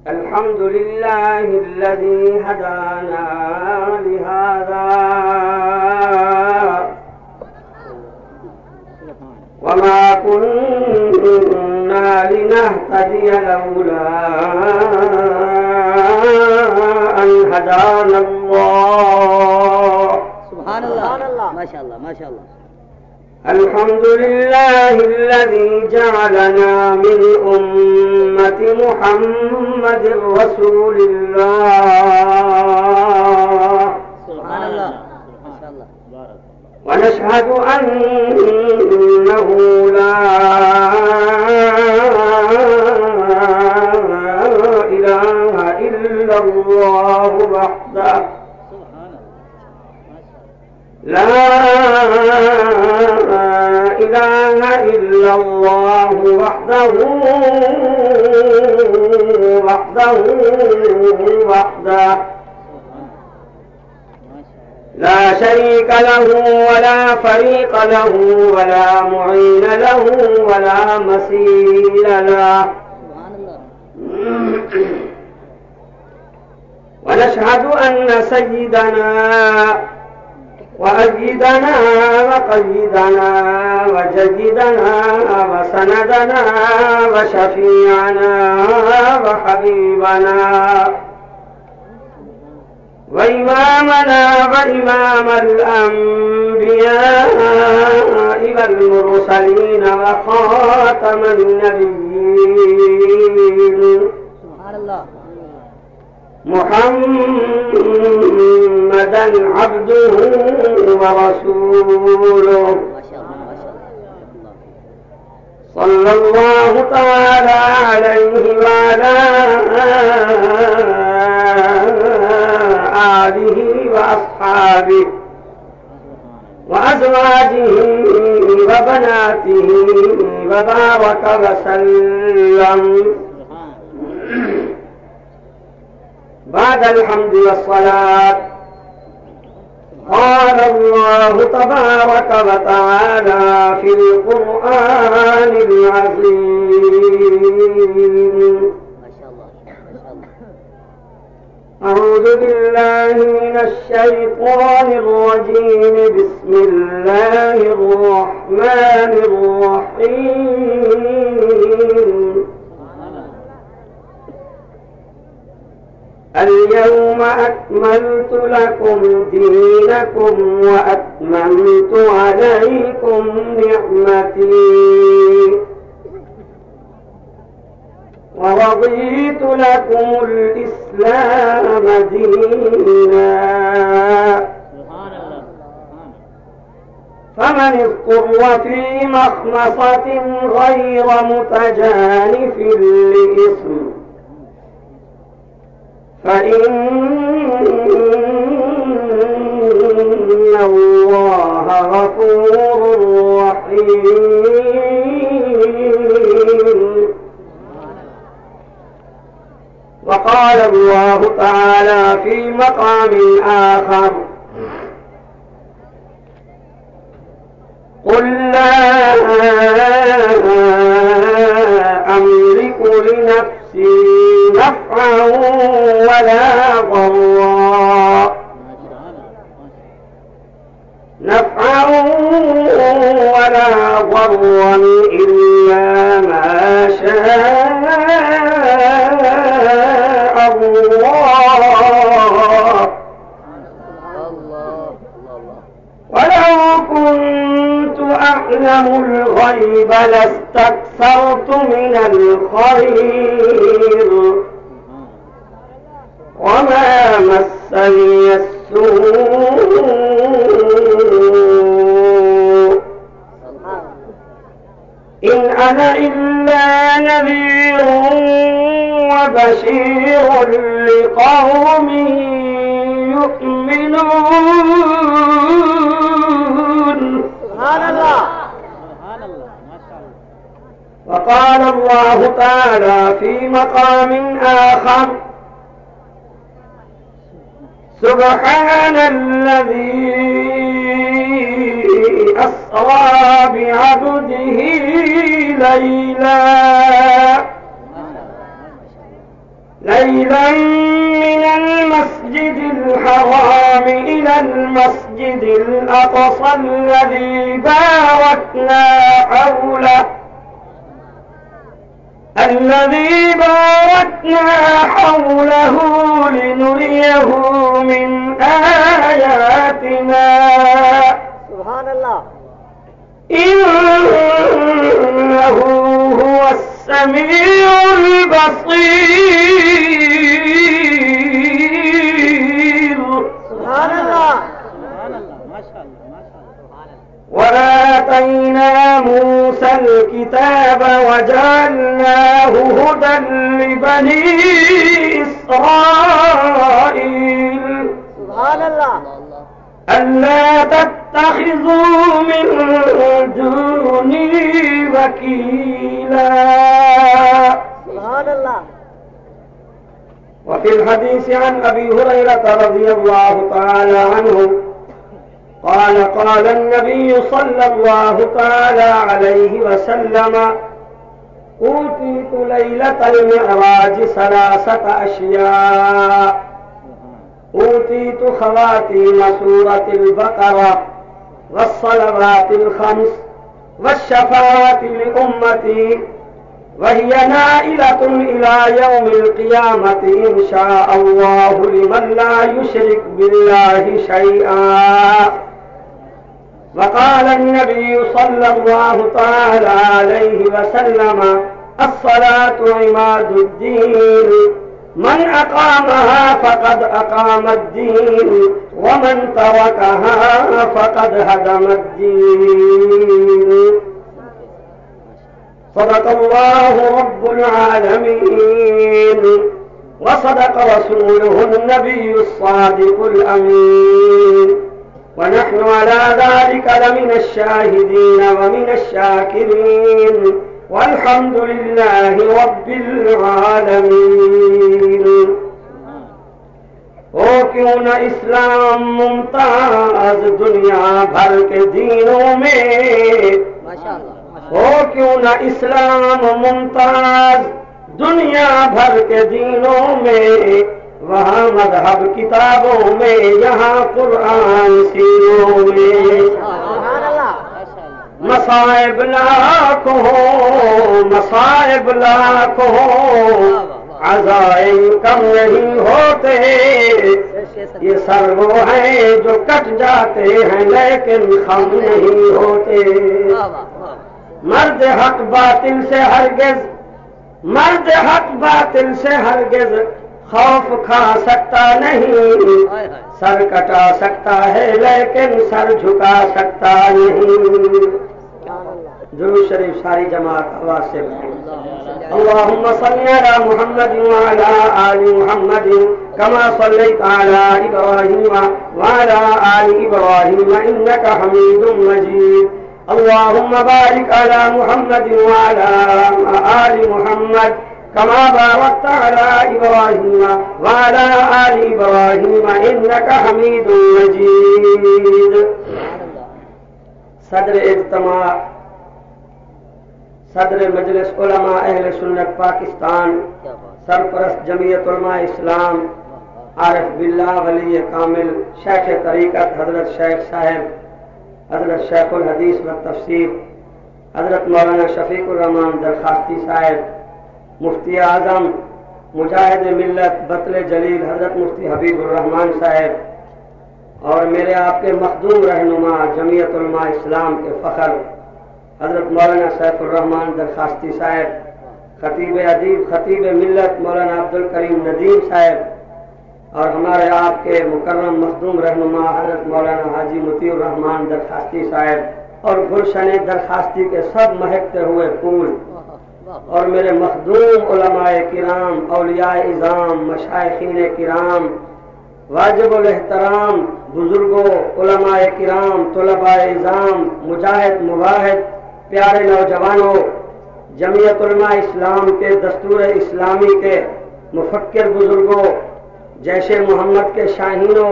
الحمد لله الذي هدانا لهذا وما كنا لنهتدي لولا أن هدانا الله. سبحان الله ما شاء الله ما شاء الله. الحمد لله الذي جعلنا من أمة محمد رسول الله. سبحان الله ما شاء الله. ونشهد أنه لا إله إلا الله وحده لا إله إلا الله وحده لا شريك له ولا فريق له ولا معين له ولا مثيل له. ونشهد أن سيدنا وأجدنا وقيدنا وجدنا وسندنا وشفيعنا وحبيبنا وإمامنا وإمام الأنبياء والمرسلين وخاتم النبيين محمدا عبده ورسوله صلى الله تعالى عليه وعلى آله وأصحابه وأزواجه وبناته وبارك وسلم. بعد الحمد والصلاة قال الله تبارك وتعالى في القرآن العظيم. أعوذ بالله من الشيطان الرجيم. بسم الله الرحمن الرحيم. اليوم أكملت لكم دينكم وأتممت عليكم نعمتي ورضيت لكم الإسلام دينا. فمن اضطر في مخمصة غير متجانف لإثم فإن الله غفور رحيم. وقال الله تعالى في مقام آخر: قل لا أملك لنفسي نفعا ولا ضرا إلا ما شاء الله. ولو كنت أعلم الغيب لاستكثرت من الخير وما مسني السوء إن أنا إلا نذير وبشير لقوم يؤمنون. سبحان الله. وقال الله تعالى في مقام آخر: سبحان الذي أسرى بعبده ليلا من المسجد الحرام إلى المسجد الأقصى الذي باركنا حوله لنريه من آياتنا سبحان الله إنه هو السميع البصير سبحان الله وآتينا موسى الكتاب وجعلناه هدى لبني إسرائيل سبحان الله ألا تتخذوا من دوني وكيلا سبحان الله. وفي الحديث عن أبي هريرة رضي الله تعالى عنه قال قال النبي صلى الله تعالى عليه وسلم أوتيت ليلة المعراج 3 أشياء أوتيت خواتيم سورة البقرة والصلوات الخمس والشفاعة لأمتي وهي نائلة إلى يوم القيامة إن شاء الله لمن لا يشرك بالله شيئا. وقال النبي صلى الله تعالى عليه وسلم الصلاة عماد الدين من أقامها فقد أقام الدين ومن تركها فقد هدم الدين. صدق الله رب العالمين وصدق رسوله النبي الصادق الأمين ونحن على ذلك لمن الشاهدين ومن الشاكرين والحمد لله رب العالمین. ہو کیوں نہ اسلام ممتاز دنیا بھر کے دینوں میں، ہو کیوں نہ اسلام ممتاز دنیا بھر کے دینوں میں، وہاں مذہب کتابوں میں یہاں قرآن سینوں میں. مصائب لاکھوں مصائب لاکھوں عزائم کم نہیں ہوتے، یہ سر وہ ہیں جو کٹ جاتے ہیں لیکن خم نہیں ہوتے. مرد حق باطل سے ہرگز خوف کھا سکتا نہیں، سر کٹا سکتا ہے لیکن سر جھکا سکتا نہیں. درود شریف ساری جماعت آواز سے پڑھیں. اللهم صل على محمد وعلى آل محمد كما صليت على إبراهيم وعلى آل إبراهيم إنك حميد مجيد. اللهم بارك على محمد وعلى آل محمد كما باركت على إبراهيم وعلى آل إبراهيم إنك حميد مجيد. صدر اجتماع صدر مجلس علماء اہل سنت پاکستان، سرپرست جمعیت علماء اسلام، عارف باللہ ولی کامل، شیخ طریقت حضرت شیخ صاحب، حضرت شیخ الحدیث و تفسیر حضرت مولانا شفیق الرحمان درخواستی صاحب، مفتی اعظم مجاہد ملت بطل جلیل حضرت مفتی حبیب الرحمان صاحب، اور میرے آپ کے مخدوم رہنما جمعیت علماء اسلام کے فخر حضرت مولانا سیف الرحمان درخواستی صاحب، خطیب ادیب خطیب ملت مولانا عبدالکریم ندیم صاحب، اور ہمارے آپ کے مکرم مخدوم رہنما حضرت مولانا حاجی مطیع الرحمان درخواستی صاحب، اور گلشن درخواستی کے سب مہکتے ہوئے پھول، اور میرے مخدوم علماء کرام، اولیاء اعظام، مشائخین کرام، واجب الاحترام بزرگوں، علماء کرام، طلباء اعظام، مجاہد مواحد، پیارے نوجوانوں، جمعیت علماء اسلام کے دستور اسلامی کے مفکر بزرگوں، جیسے محمد کے شاہینوں،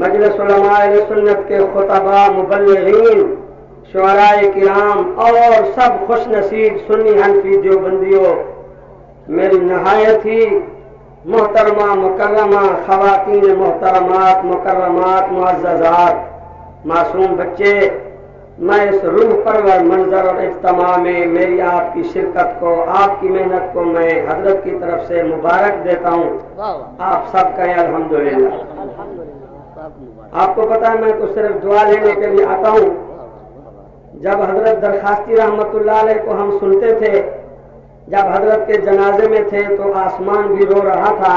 مجلس علماء اہل سنت کے خطباء مبلغین، شعراء کرام اور سب خوش نصیب سنی حنفی دیوبندیوں، میری نہایت ہی محترمہ مکرمہ خواتین محترمات مکرمات معززات معصوم بچے، میں اس روح پرور منظر اور اجتماع میں میری آپ کی شرکت کو، آپ کی محنت کو میں حضرت کی طرف سے مبارک دیتا ہوں۔ آپ سب کہیں الحمدللہ۔ آپ کو پتا ہے میں تو صرف دعا لینے کے لیے آتا ہوں۔ جب حضرت درخواستی رحمت اللہ علیہ کو ہم سنتے تھے، جب حضرت کے جنازے میں تھے تو آسمان بھی رو رہا تھا،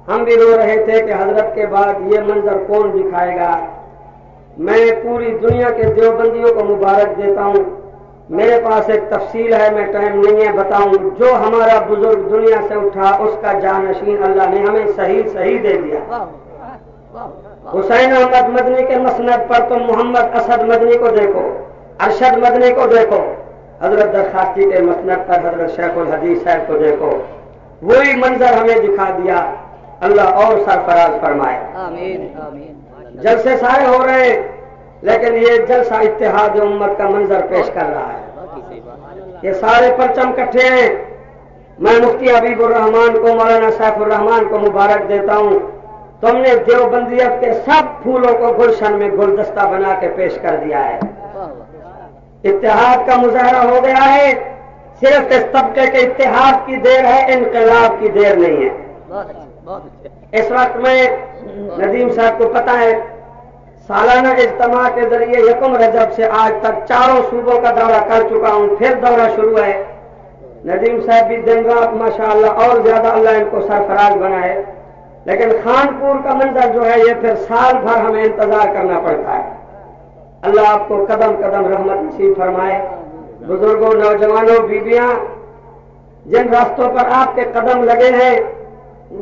ہم بھی رو رہے تھے کہ حضرت کے بعد یہ منظر کون دکھائے گا۔ میں پوری دنیا کے دیوبندیوں کو مبارک دیتا ہوں۔ میرے پاس ایک تفصیل ہے، میں ٹائم نہیں ہے بتاؤں، جو ہمارا بزرگ دنیا سے اٹھا اس کا جانشین اللہ نے ہمیں صحیح دے دیا۔ حسین احمد مدنی کے مسند پر تم محمد اسد مدنی کو دیکھو، ارشد مدنی کو دیکھو، حضرت درخواستی کے مسند پر حضرت شیخ الحدیث صاحب کو دیکھو، وہی منظر ہمیں دکھا دیا۔ اللہ اور سرفراز فرمائے۔ آمین آمین۔ جلسے سارے ہو رہے ہیں لیکن یہ جلسہ اتحاد امت کا منظر پیش کر رہا ہے۔ یہ سارے پرچم کٹھے ہیں۔ میں مفتی حبیب الرحمان کو، مولانا سیف الرحمان کو مبارک دیتا ہوں۔ تم نے دیوبندیت کے سب پھولوں کو گلشن میں گلدستہ بنا کے پیش کر دیا ہے۔ اتحاد کا مظاہرہ ہو گیا ہے۔ صرف اس طبقے کے اتحاد کی دیر ہے، انقلاب کی دیر نہیں ہے۔ اس وقت میں ندیم صاحب کو پتہ ہے سالانہ اجتماع کے ذریعے یکم رجب سے آج تک 4 صوبوں کا دورہ کر چکا ہوں، پھر دورہ شروع ہے۔ ندیم صاحب بھی دن رات ماشاءاللہ اور زیادہ اللہ ان کو سرفراز بنائے، لیکن خانپور کا منظر جو ہے یہ پھر سال بھر ہمیں انتظار کرنا پڑتا ہے۔ اللہ آپ کو قدم قدم رحمت نصیب فرمائے۔ بزرگوں، نوجوانوں، بیویاں، جن راستوں پر آپ کے قدم لگے ہیں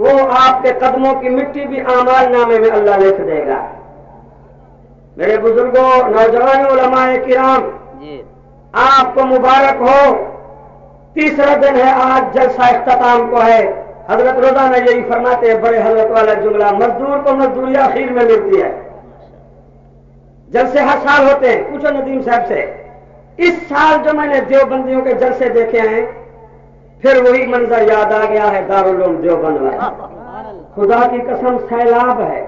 وہ آپ کے قدموں کی مٹی بھی اعمال نامے میں اللہ لکھ دے گا۔ میرے بزرگوں، نوجوان علماء کرام، آپ کو مبارک ہو۔ تیسرا دن ہے آج، جلسہ اختتام کو ہے۔ حضرت روزانہ یہی فرماتے ہیں، بڑے حضرت والا جملہ، مزدور کو مزدوری آخر میں ملتی ہے۔ جلسے ہر سال ہوتے ہیں، پوچھو ندیم صاحب سے۔ اس سال جو میں نے دیوبندیوں کے جلسے دیکھے ہیں پھر وہی منظر یاد آ گیا ہے، دارالعلوم دیوبند والا۔ خدا کی قسم سیلاب ہے۔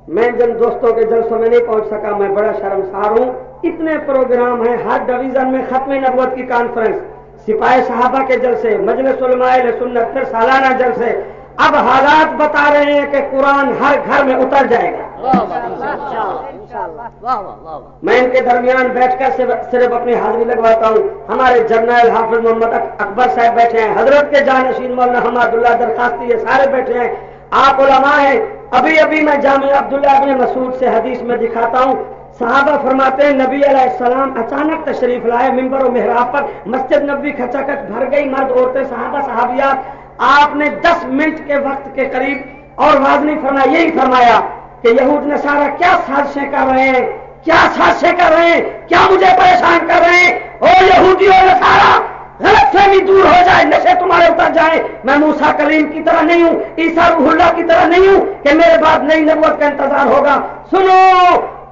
میں جن دوستوں کے جلسوں میں نہیں پہنچ سکا، میں بڑا شرمسار ہوں۔ اتنے پروگرام ہیں، ہر ڈویژن میں ختم نبوت کی کانفرنس، سپاہی صحابہ کے جلسے، مجلس علماء اہل سنت، پھر سالانہ جلسے۔ اب حالات بتا رہے ہیں کہ قرآن ہر گھر میں اتر جائے گا۔ میں ان کے درمیان بیٹھ کر صرف اپنی حاضری لگواتا ہوں۔ ہمارے جرنیل حافظ محمد اکبر صاحب بیٹھے ہیں، حضرت کے جانشین مولانا حماد اللہ درخواستی، یہ سارے بیٹھے ہیں، آپ علماء ہیں۔ ابھی میں جامع عبداللہ ابن مسعود سے حدیث میں دکھاتا ہوں، صحابہ فرماتے ہیں نبی علیہ السلام اچانک تشریف لائے منبر و محراب پر، مسجد نبوی کھچاکھچ بھر گئی، مرد عورتیں صحابہ صحابیات۔ آپ نے 10 منٹ کے وقت کے قریب اور واضح نہیں فرمایا، یہی فرمایا کہ یہود نصارہ کیا سازشیں کر رہے ہیں، کیا سازشیں کر رہے ہیں، کیا مجھے پریشان کر رہے ہیں۔ او یہودی اور نصارہ، غلط فہمی دور ہو جائے، نشے تمہارے اتر جائیں۔ میں موسیٰ کلیم کی طرح نہیں ہوں، عیسیٰ روح اللہ کی طرح نہیں ہوں کہ میرے بعد نئی نبوت کا انتظار ہوگا۔ سنو،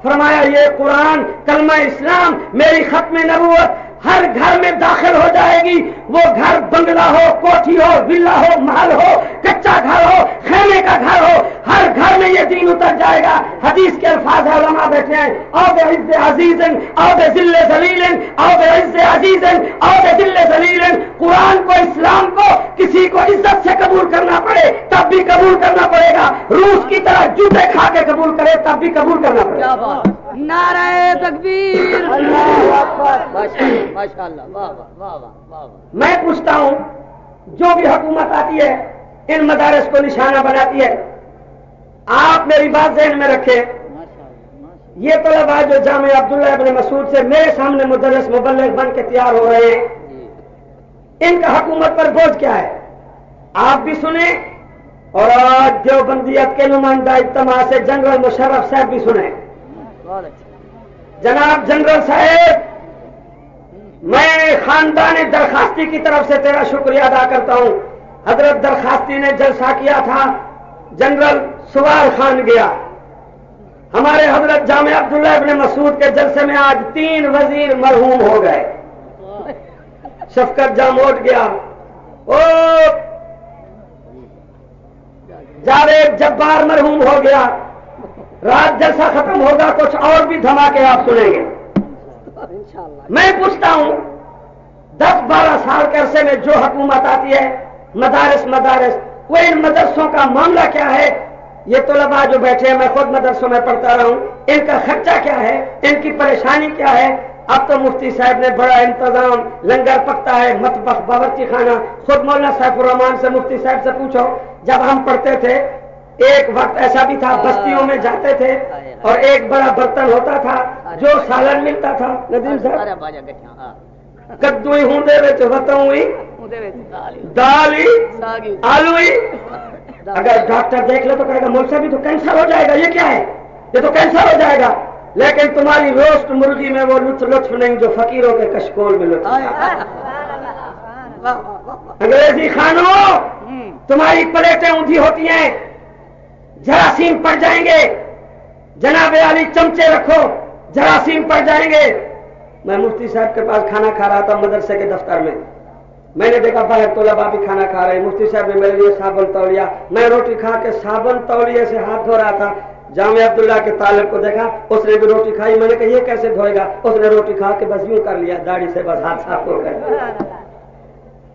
فرمایا یہ قرآن، کلمہ اسلام، میری ختم نبوت ہر گھر میں داخل ہو جائے گی۔ وہ گھر بنگلہ ہو، کوٹھی ہو، ولا ہو، محل ہو، کچا گھر ہو، خیمے کا گھر ہو، ہر گھر میں یہ دین اتر جائے گا۔ حدیث کے الفاظ ہے، علماء بیٹھے ہیں، او بعز عزیز او بذل ذلیل او بعز عزیز او بذل ذلیل۔ قرآن کو، اسلام کو کسی کو عزت سے قبول کرنا پڑے تب بھی قبول کرنا پڑے گا، روس کی طرح جوتے کھا کے قبول کرے تب بھی قبول کرنا پڑے گا۔ نعرہ تکبیر، اللہ اکبر، ماشاءاللہ، واہ واہ واہ واہ۔ میں پوچھتا ہوں، جو بھی حکومت آتی ہے ان مدارس کو نشانہ بناتی ہے، آپ میری بات ذہن میں رکھیں، یہ طلباء جو جامع عبداللہ ابن مسعود سے میرے سامنے مدرس مبلغ بن کے تیار ہو رہے ہیں، ان کا حکومت پر بوجھ کیا ہے آپ بھی سنیں، اور آج دیوبندیت کے نمائندہ اجتماع سے جنرل مشرف صاحب بھی سنیں۔ جناب جنرل صاحب، میں خاندان درخواستی کی طرف سے تیرا شکریہ ادا کرتا ہوں۔ حضرت درخواستی نے جلسہ کیا تھا، جنرل سوار خان گیا، ہمارے حضرت جامع عبداللہ ابن مسعود کے جلسے میں آج 3 وزیر مرحوم ہو گئے. شفقت جاموٹ گیا, او جاوید جبار مرحوم ہو گیا. رات جلسہ ختم ہوگا, کچھ اور بھی دھماکے آپ سنیں گے. میں پوچھتا ہوں 10-12 سال کے عرصے میں جو حکومت آتی ہے, مدارس وہ ان مدرسوں کا معاملہ کیا ہے؟ یہ طلباء جو بیٹھے ہیں, میں خود مدرسوں میں پڑھتا رہا ہوں, ان کا خرچہ کیا ہے, ان کی پریشانی کیا ہے؟ اب تو مفتی صاحب نے بڑا انتظام, لنگر پکتا ہے, مطبخ, باورچی خانہ. خود مولانا سیف الرحمان سے مفتی صاحب سے پوچھو, جب ہم پڑھتے تھے ایک وقت ایسا بھی تھا, بستیوں میں جاتے تھے اور ایک بڑا برتن ہوتا تھا جو سالن ملتا تھا. ندیم صاحب کدو ہی ہوں دال ہی آلو ہی. اگر ڈاکٹر دیکھ لے تو کہے گا مول صاحب تو کینسر ہو جائے گا, یہ کیا ہے, یہ تو کینسر ہو جائے گا. لیکن تمہاری روسٹ مرغی میں وہ لطف نہیں جو فقیروں کے کشکول میں لطف. انگریزی خانوں, تمہاری پلیٹیں اونھی ہوتی ہیں, جراثیم پڑ جائیں گے. جناب علی چمچے رکھو, جراثیم پڑ جائیں گے. میں مفتی صاحب کے پاس کھانا کھا رہا تھا مدرسے کے دفتر میں نے دیکھا باہر طلباء بھی کھانا کھا رہے ہیں. مفتی صاحب نے میرے لیے صابن توڑیا, میں روٹی کھا کے صابن توڑیے سے ہاتھ دھو رہا تھا. جامع عبداللہ کے طالب کو دیکھا, اس نے بھی روٹی کھائی. میں نے کہا یہ کیسے دھوئے گا؟ اس نے روٹی کھا کے بس یوں کر لیا, داڑھی سے بس ہاتھ صاف ہو گئے.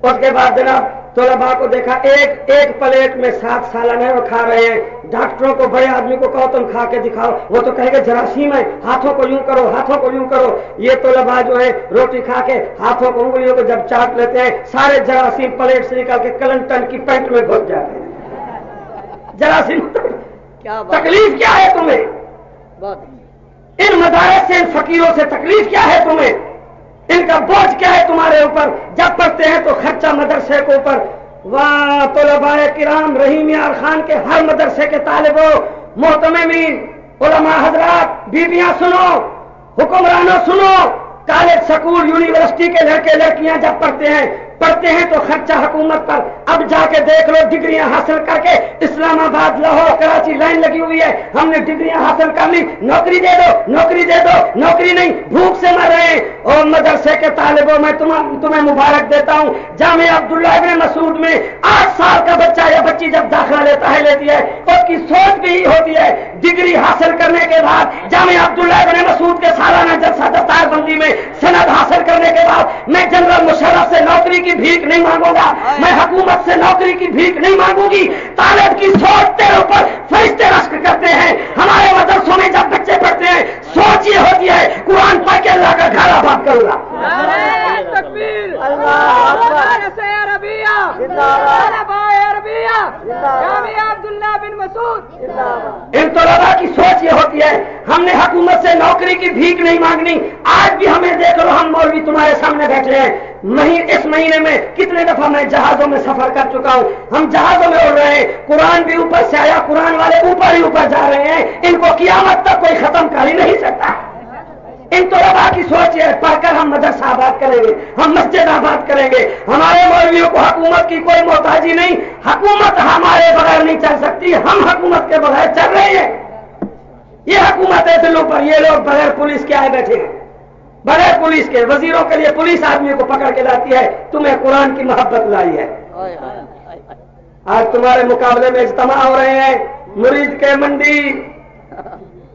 اس کے بعد جناب طلباء کو دیکھا ایک پلیٹ میں 7 سالن ہے, وہ کھا رہے ہیں. ڈاکٹروں کو, بڑے آدمی کو کہو تم کھا کے دکھاؤ, وہ تو کہے گا جراثیم ہے, ہاتھوں کو یوں کرو, ہاتھوں کو یوں کرو. یہ طلباء جو ہے روٹی کھا کے ہاتھوں کو, انگلیوں کو جب چاٹ لیتے ہیں, سارے جراثیم پلیٹ سے نکال کے کلنٹن کی پینٹ میں گھس جاتے ہیں. جراثیم تکلیف کیا ہے تمہیں؟ ان مدارس سے, ان فقیروں سے تکلیف کیا ہے تمہیں؟ ان کا بوجھ کیا ہے تمہارے اوپر؟ جب پڑھتے ہیں تو خرچہ مدرسے کے اوپر. واہ طلباء کرام, رحیم یار خان کے ہر مدرسے کے طالبوں, محتممین, علماء حضرات, بیویاں سنو, حکمرانوں سنو, کالج سکول یونیورسٹی کے لڑکے لڑکیاں جب پڑھتے ہیں تو خرچہ حکومت پر. اب جا کے دیکھ لو, ڈگریاں حاصل کر کے اسلام آباد, لاہور, کراچی لائن لگی ہوئی ہے, ہم نے ڈگریاں حاصل کر لی, نوکری دے دو, نوکری دے دو, نوکری نہیں, بھوک سے مر رہے ہیں. اور مدرسے کے طالبوں, میں تمہیں مبارک دیتا ہوں. جامع عبداللہ ابن مسعود میں 8 سال کا بچہ یا بچی جب داخلہ لیتی ہے, اس کی سوچ بھی ہی ہوتی ہے. ڈگری حاصل کرنے کے بعد جامع عبداللہ ابن مسعود کے سالانہ جلسہ دستار بندی میں سند حاصل کرنے کے بعد میں جنرل مشرف سے نوکری کی بھیک نہیں مانگوں گا, میں حکومت سے نوکری کی بھیک نہیں مانگوں گی. طالب کی سوچ تیرے اوپر فرشتے رشک کرتے ہیں. ہمارے مدرسوں میں جب بچے پڑھتے ہیں سوچ یہ ہوتی ہے قرآن پڑھ کے اللہ کا گھر آباد کروں گا. ان طلباء کی سوچ یہ ہوتی ہے ہم نے حکومت سے نوکری کی بھیک نہیں مانگنی. آج بھی ہمیں دیکھ لو, ہم مولوی تمہارے سامنے بیٹھے ہیں. اس مہینے میں کتنے دفعہ میں جہازوں میں سفر کر چکا ہوں. ہم جہازوں میں اڑ رہے ہیں, قرآن بھی اوپر سے آیا, قرآن والے اوپر ہی اوپر جا رہے ہیں. ان کو قیامت تک کوئی ختم کر ہی نہیں سکتا. ان طلباء کی سوچ ہے پڑھ کر ہم مدرسہ آباد کریں گے, ہم مسجد آباد کریں گے. ہمارے مولویوں کو حکومت کی کوئی محتاجی نہیں, حکومت ہمارے بغیر نہیں چل سکتی, ہم حکومت کے بغیر چل رہے ہیں. یہ حکومت ہے دلوں پر. یہ لوگ بغیر پولیس کے آئے بیٹھے ہیں, بغیر پولیس کے. وزیروں کے لیے پولیس آدمی کو پکڑ کے لاتی ہے, تمہیں قرآن کی محبت لائی ہے. آج تمہارے مقابلے میں اجتماع ہو رہے ہیں مرید کے منڈی.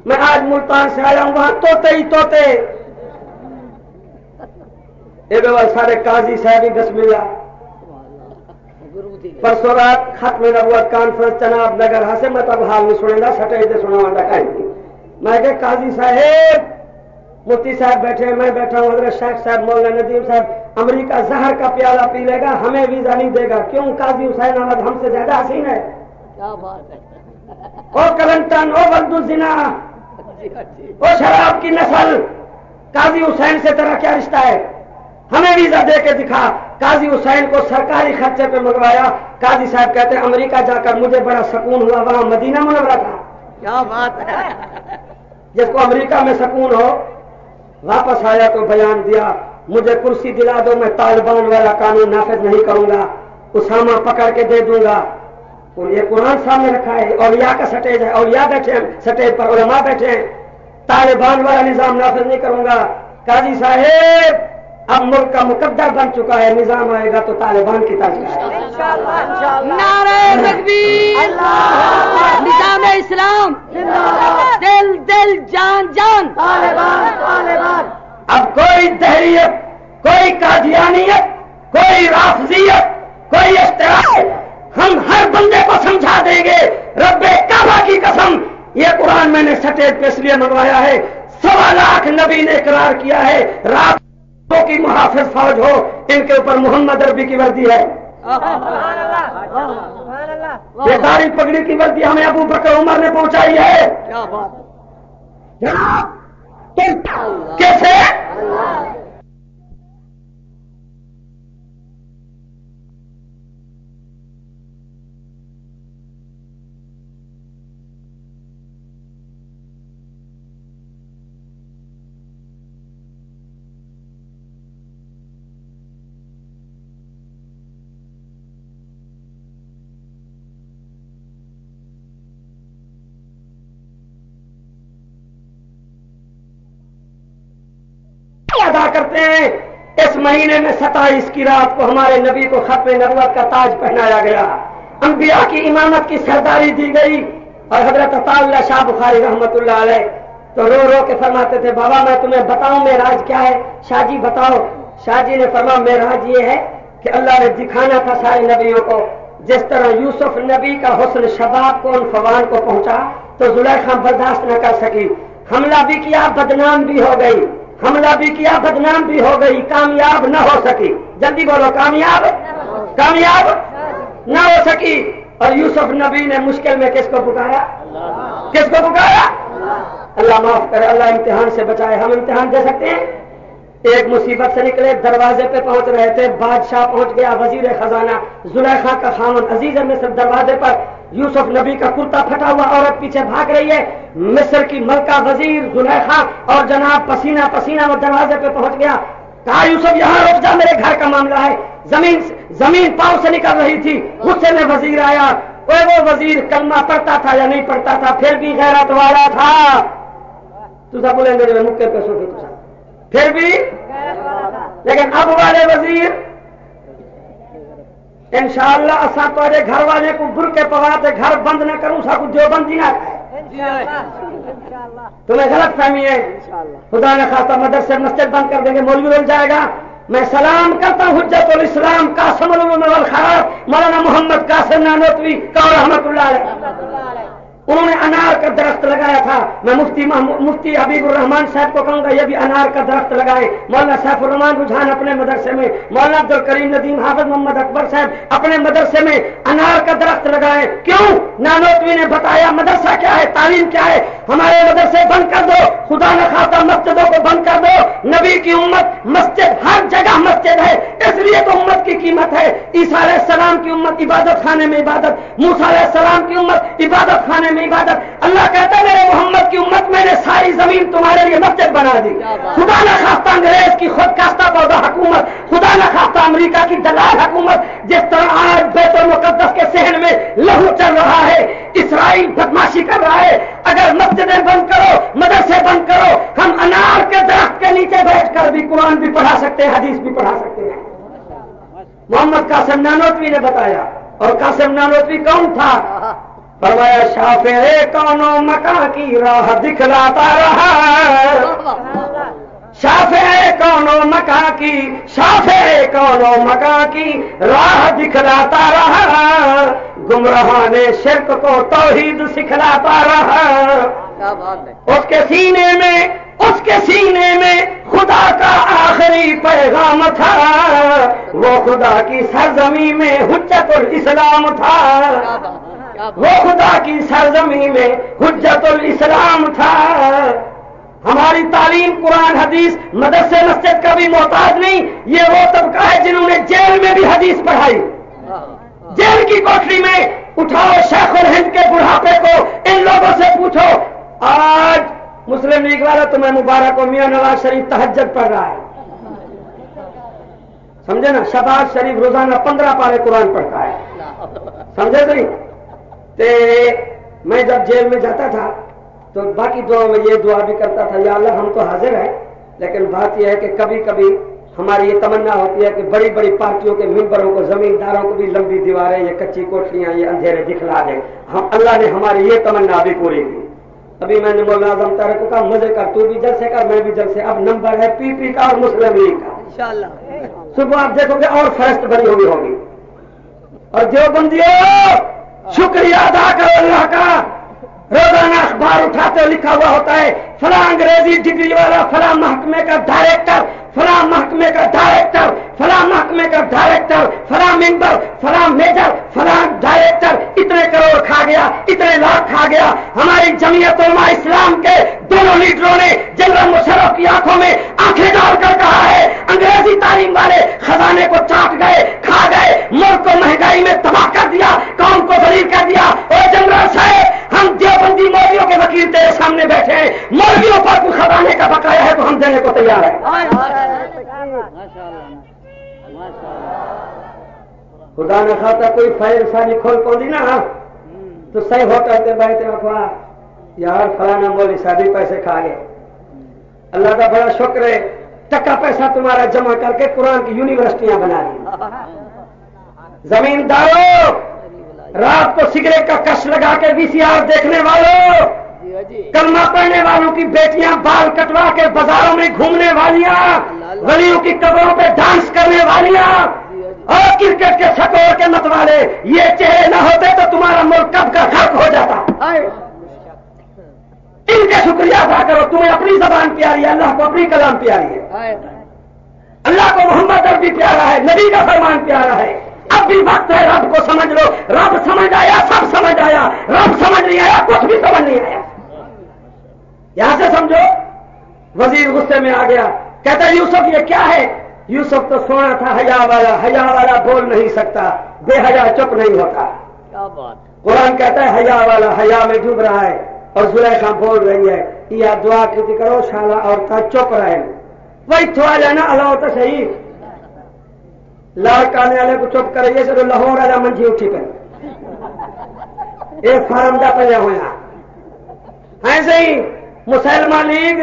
میں آج ملتان سے آیا ہوں, وہاں توتے ہی توتے. سارے قاضی صاحب ہی بسم اللہ. پرسوں رات ختم نبوت کانفرنس جناب نگر ہاسے میں تب حال نہیں سنے گا, سٹے دے سنا ڈکائی. میں کہ قاضی صاحب, مفتی صاحب بیٹھے ہیں, میں بیٹھا ہوں, حضرت شیخ صاحب مولانا ندیم صاحب امریکہ زہر کا پیالہ پی لے گا, ہمیں ویزا نہیں دے گا. کیوں؟ قاضی حسین احمد ہم سے زیادہ حسین ہے. کیا بات ہے. او کلنٹن, او ولد الزنا, او شراب کی نسل, قاضی حسین سے تیرا کیا رشتہ ہے؟ ہمیں ویزا دے کے دکھا. قاضی حسین کو سرکاری خرچے پہ منگوایا. قاضی صاحب کہتے ہیں امریکہ جا کر مجھے بڑا سکون ہوا, وہاں مدینہ منورہ تھا. کیا بات ہے. جس کو امریکہ میں سکون ہو, واپس آیا تو بیان دیا, مجھے کرسی دلا دو, میں طالبان والا قانون نافذ نہیں کروں گا, اسامہ پکڑ کے دے دوں گا. اور یہ قرآن سامنے رکھا ہے، اولیاء کا سٹیج ہے، اولیاء بیٹھے ہیں سٹیج پر، علماء بیٹھے ہیں. طالبان والا نظام نافذ نہیں کروں گا. قاضی صاحب اب ملک کا مقدر بن چکا ہے، نظام آئے گا تو طالبان کی طرف ہے. نعرہ تکبیر، نظام اسلام، دل دل جان جان، اب کوئی دہریت، کوئی قادیانیت، کوئی رافضیت، کوئی اشتراک، ہم ہر بندے کو سمجھا دیں گے. رب کعبہ کی قسم یہ قرآن میں نے سٹیج پہ اس لیے منگوایا ہے، 1.25 لاکھ نبی نے اقرار کیا ہے راتوں کی محافظ فوج ہو، ان کے اوپر محمد عربی کی وردی ہے. یہ داڑھی پگڑی کی وردی ہمیں ابو بکر عمر نے پہنچائی ہے. جناب کیسے ادا کرتے ہیں؟ اس مہینے میں 27 کی رات کو ہمارے نبی کو ختم نبوت کا تاج پہنایا گیا، انبیاء کی امامت کی سرداری دی گئی. اور حضرت عطا اللہ شاہ بخاری رحمت اللہ علیہ تو رو رو کے فرماتے تھے بابا میں تمہیں بتاؤں معراج کیا ہے؟ شاہ جی بتاؤ. شاہ جی نے فرمایا معراج یہ ہے کہ اللہ نے دکھانا تھا سارے نبیوں کو، جس طرح یوسف نبی کا حسن شباب کو ان فوان کو پہنچا تو زلیخا برداشت نہ کر سکی، حملہ بھی کیا بدنام بھی ہو گئی، حملہ بھی کیا بدنام بھی ہو گئی، کامیاب نہ ہو سکی. جلدی بولو، کامیاب نہ ہو سکی. اور یوسف نبی نے مشکل میں کس کو پکارا؟ کس کو پکارا؟ اللہ معاف کرے، اللہ امتحان سے بچائے. ہم امتحان دے سکتے ہیں؟ ایک مصیبت سے نکلے، دروازے پہ پہنچ رہے تھے، بادشاہ پہنچ گیا، وزیر خزانہ زلیخا کا خاوند عزیز مصر دروازے پر، یوسف نبی کا کرتا پھٹا ہوا عورت پیچھے بھاگ رہی ہے، مصر کی ملکہ وزیر زلیخا اور جناب پسینہ پسینہ وہ دروازے پہ پہنچ گیا. کہا یوسف یہاں رک جا، میرے گھر کا معاملہ ہے. زمین پاؤں سے نکل رہی تھی، غصے میں وزیر آیا. وہ وزیر کلمہ پڑھتا تھا یا نہیں پڑھتا تھا، پھر بھی غیرت والا تھا. تو سب بولے میرے مکے پہ سوکھی تو پھر بھی، لیکن اب والے وزیر انشاءاللہ اسا تھوڑے گھر والے کو برقے پواتے گھر بند نہ کروں، سا کو دیوبندی نہ کھائے. تمہیں غلط فہمی ہے، خدا نہ خواستہ مدرسے مسجد بند کر دیں گے، مولوی مل جائے گا. میں سلام کرتا ہوں حجت الاسلام قاسم العلوم والخیرات مولانا محمد قاسم نانوتوی کا رحمت اللہ علیہ. انہوں نے انار کا درخت لگایا تھا. میں مفتی حبیب الرحمان صاحب کو کہوں گا یہ بھی انار کا درخت لگائیں. مولانا سیف الرحمان رجحان اپنے مدرسے میں، مولانا عبد الکریم ندیم حافظ محمد اکبر صاحب اپنے مدرسے میں انار کا درخت لگائیں. کیوں؟ نانوتوی نے بتایا مدرسہ کیا ہے، تعلیم کیا ہے. ہمارے مدرسے بند کر دو، خدا نہ خواستہ مسجدوں کو بند کر دو. نبی کی امت مسجد، ہر جگہ مسجد ہے، اس لیے تو امت کی قیمت ہے. عیسیٰ علیہ السلام کی امت عبادت خانے میں عبادت، موسیٰ علیہ السلام کی امت عبادت خانے میں عبادت. اللہ کہتا ہے میرے محمد کی امت میں نے ساری زمین تمہارے لیے مسجد بنا دی. خدا نہ خواستہ انگریز کی خود کاستہ پودا حکومت، خدا نہ خواستہ امریکہ کی دلال حکومت، جس طرح آج بیت المقدس کے صحن میں لہو چل رہا ہے، اسرائیل بدماشی کر رہا ہے. اگر مسجدیں بند کرو، مدرسے بند کرو، ہم انار کے درخت کے نیچے بیٹھ کر بھی قرآن بھی پڑھا سکتے ہیں، حدیث بھی پڑھا سکتے ہیں. محمد قاسم نانوتوی نے بتایا. اور قاسم نانوتوی کون تھا؟ فرمایا شافع کونو مکہ کی راہ دکھلاتا رہا. شافع کونو مکہ کی، شافع کونو مکہ کی راہ دکھلاتا رہا. گمراہان شرک کو توحید سکھلاتا رہا. اس کے سینے میں خدا کا آخری پیغام تھا. وہ خدا کی سرزمین میں حجت الاسلام تھا. وہ خدا کی سرزمین میں حجت الاسلام تھا. ہماری تعلیم قرآن حدیث مدرسے مسجد کا بھی محتاج نہیں. یہ وہ طبقہ ہے جنہوں نے جیل میں بھی حدیث پڑھائی. جیل کی کوٹری میں اٹھاؤ شیخ الہند کے بڑھاپے کو، ان لوگوں سے پوچھو. آج مسلم لیگ والا تمہیں مبارک ہو، میاں نواز شریف تہجد پڑھ رہا ہے، سمجھے نا. شہباز شریف روزانہ 15 پارے قرآن پڑھتا ہے، سمجھے نہیں. میں جب جیل میں جاتا تھا تو باقی دعاؤں میں یہ دعا بھی کرتا تھا، یا اللہ ہم تو حاضر ہیں، لیکن بات یہ ہے کہ کبھی کبھی ہماری یہ تمنا ہوتی ہے کہ بڑی بڑی پارٹیوں کے ممبروں کو، زمینداروں کو بھی لمبی دیواریں، یہ کچی کوٹھیاں، یہ اندھیرے دکھلا دیں. اللہ نے ہماری یہ تمنا بھی پوری کی. ابھی میں نے مولانا اعظم طارق کو کہا مزے کر، تو بھی جلسے کر، میں بھی جلسے. اب نمبر ہے پی پی کا اور مسلم لیگ کا انشاءاللہ. صبح آپ دیکھو گے اور فہرست بنی ہوگی. اور جو بندیوں شکریہ ادا کرو اللہ کا. روزانہ اخبار اٹھاتے لکھا ہوا ہوتا ہے فلاں انگریزی ڈگری والا فلاں محکمے کا ڈائریکٹر، فلاں محکمے کا ڈائریکٹر، فلاں محکمے کا ڈائریکٹر، فلاں ممبر، فلاں میجر، فلاں ڈائریکٹر اتنے کروڑ کھا گیا، اتنے لاکھ کھا گیا. ہماری جمعیت علماء اسلام کے دونوں لیڈروں نے جنرل مشرف کی آنکھوں میں آنکھیں ڈال کر کہا ہے انگریزی تعلیم والے خزانے کو چاٹ گئے، کھا گئے، ملک کو مہنگائی میں تباہ کر دیا، قوم کو ذلیل کر دیا. اور جنرل صاحب ہم دیوبندی مولویوں کے وکیل تیرے سامنے بیٹھے ہیں، مولویوں پر کوئی خزانے کا بقایا ہے تو ہم دینے کو تیار ہیں. خدا نہ خاطہ کوئی فائل ساری کھول پوندی نا تو صحیح ہوٹل تے بیٹھے اخوا یار فلانا مولوی شادی پیسے کھا گئے. اللہ کا بڑا شکر ہے ٹکا پیسہ تمہارا جمع کر کے قرآن کی یونیورسٹیاں بنا دی. زمینداروں، رات کو سگریٹ کا کش لگا کے وی سی آر دیکھنے والوں، کلمہ پڑھنے والوں کی بیٹیاں بال کٹوا کے بازاروں میں گھومنے والیاں، ولیوں کی قبروں پہ ڈانس کرنے والیاں اور کرکٹ کے سکور کے مت والے، یہ چہرے نہ ہوتے تو تمہارا ملک کب کا خرق ہو جاتا. ان کا شکریہ ادا کرو. تمہیں اپنی زبان پیاری ہے، اللہ کو اپنی کلام پیاری ہے. اللہ کو محمد عربی پیارا ہے، نبی کا فرمان پیارا ہے. اب بھی وقت ہے رب کو سمجھ لو. رب سمجھ آیا سب سمجھ آیا، رب سمجھ نہیں آیا کچھ بھی سمجھ نہیں آیا. یہاں سے سمجھو. وزیر غصے میں آ گیا، کہتا یوسف یہ کیا ہے؟ یوسف تو سونا تھا حیا والا، حیا والا بول نہیں سکتا، بے حیا چپ نہیں ہوتا. کیا بات. قرآن کہتا ہے حیا والا حیا میں ڈوب رہا ہے اور زلیخا بول رہی ہے یا دعا کی کرو شالا عورتہ چپ رہے. وہی تھوڑا جانا اللہ تو صحیح لاڑ کانے والے کو چپ کرے سر لاہور والا منجھی اٹھی پہ ایک فارم جا پہ ہوا. ایسے ہی مسلمان لیگ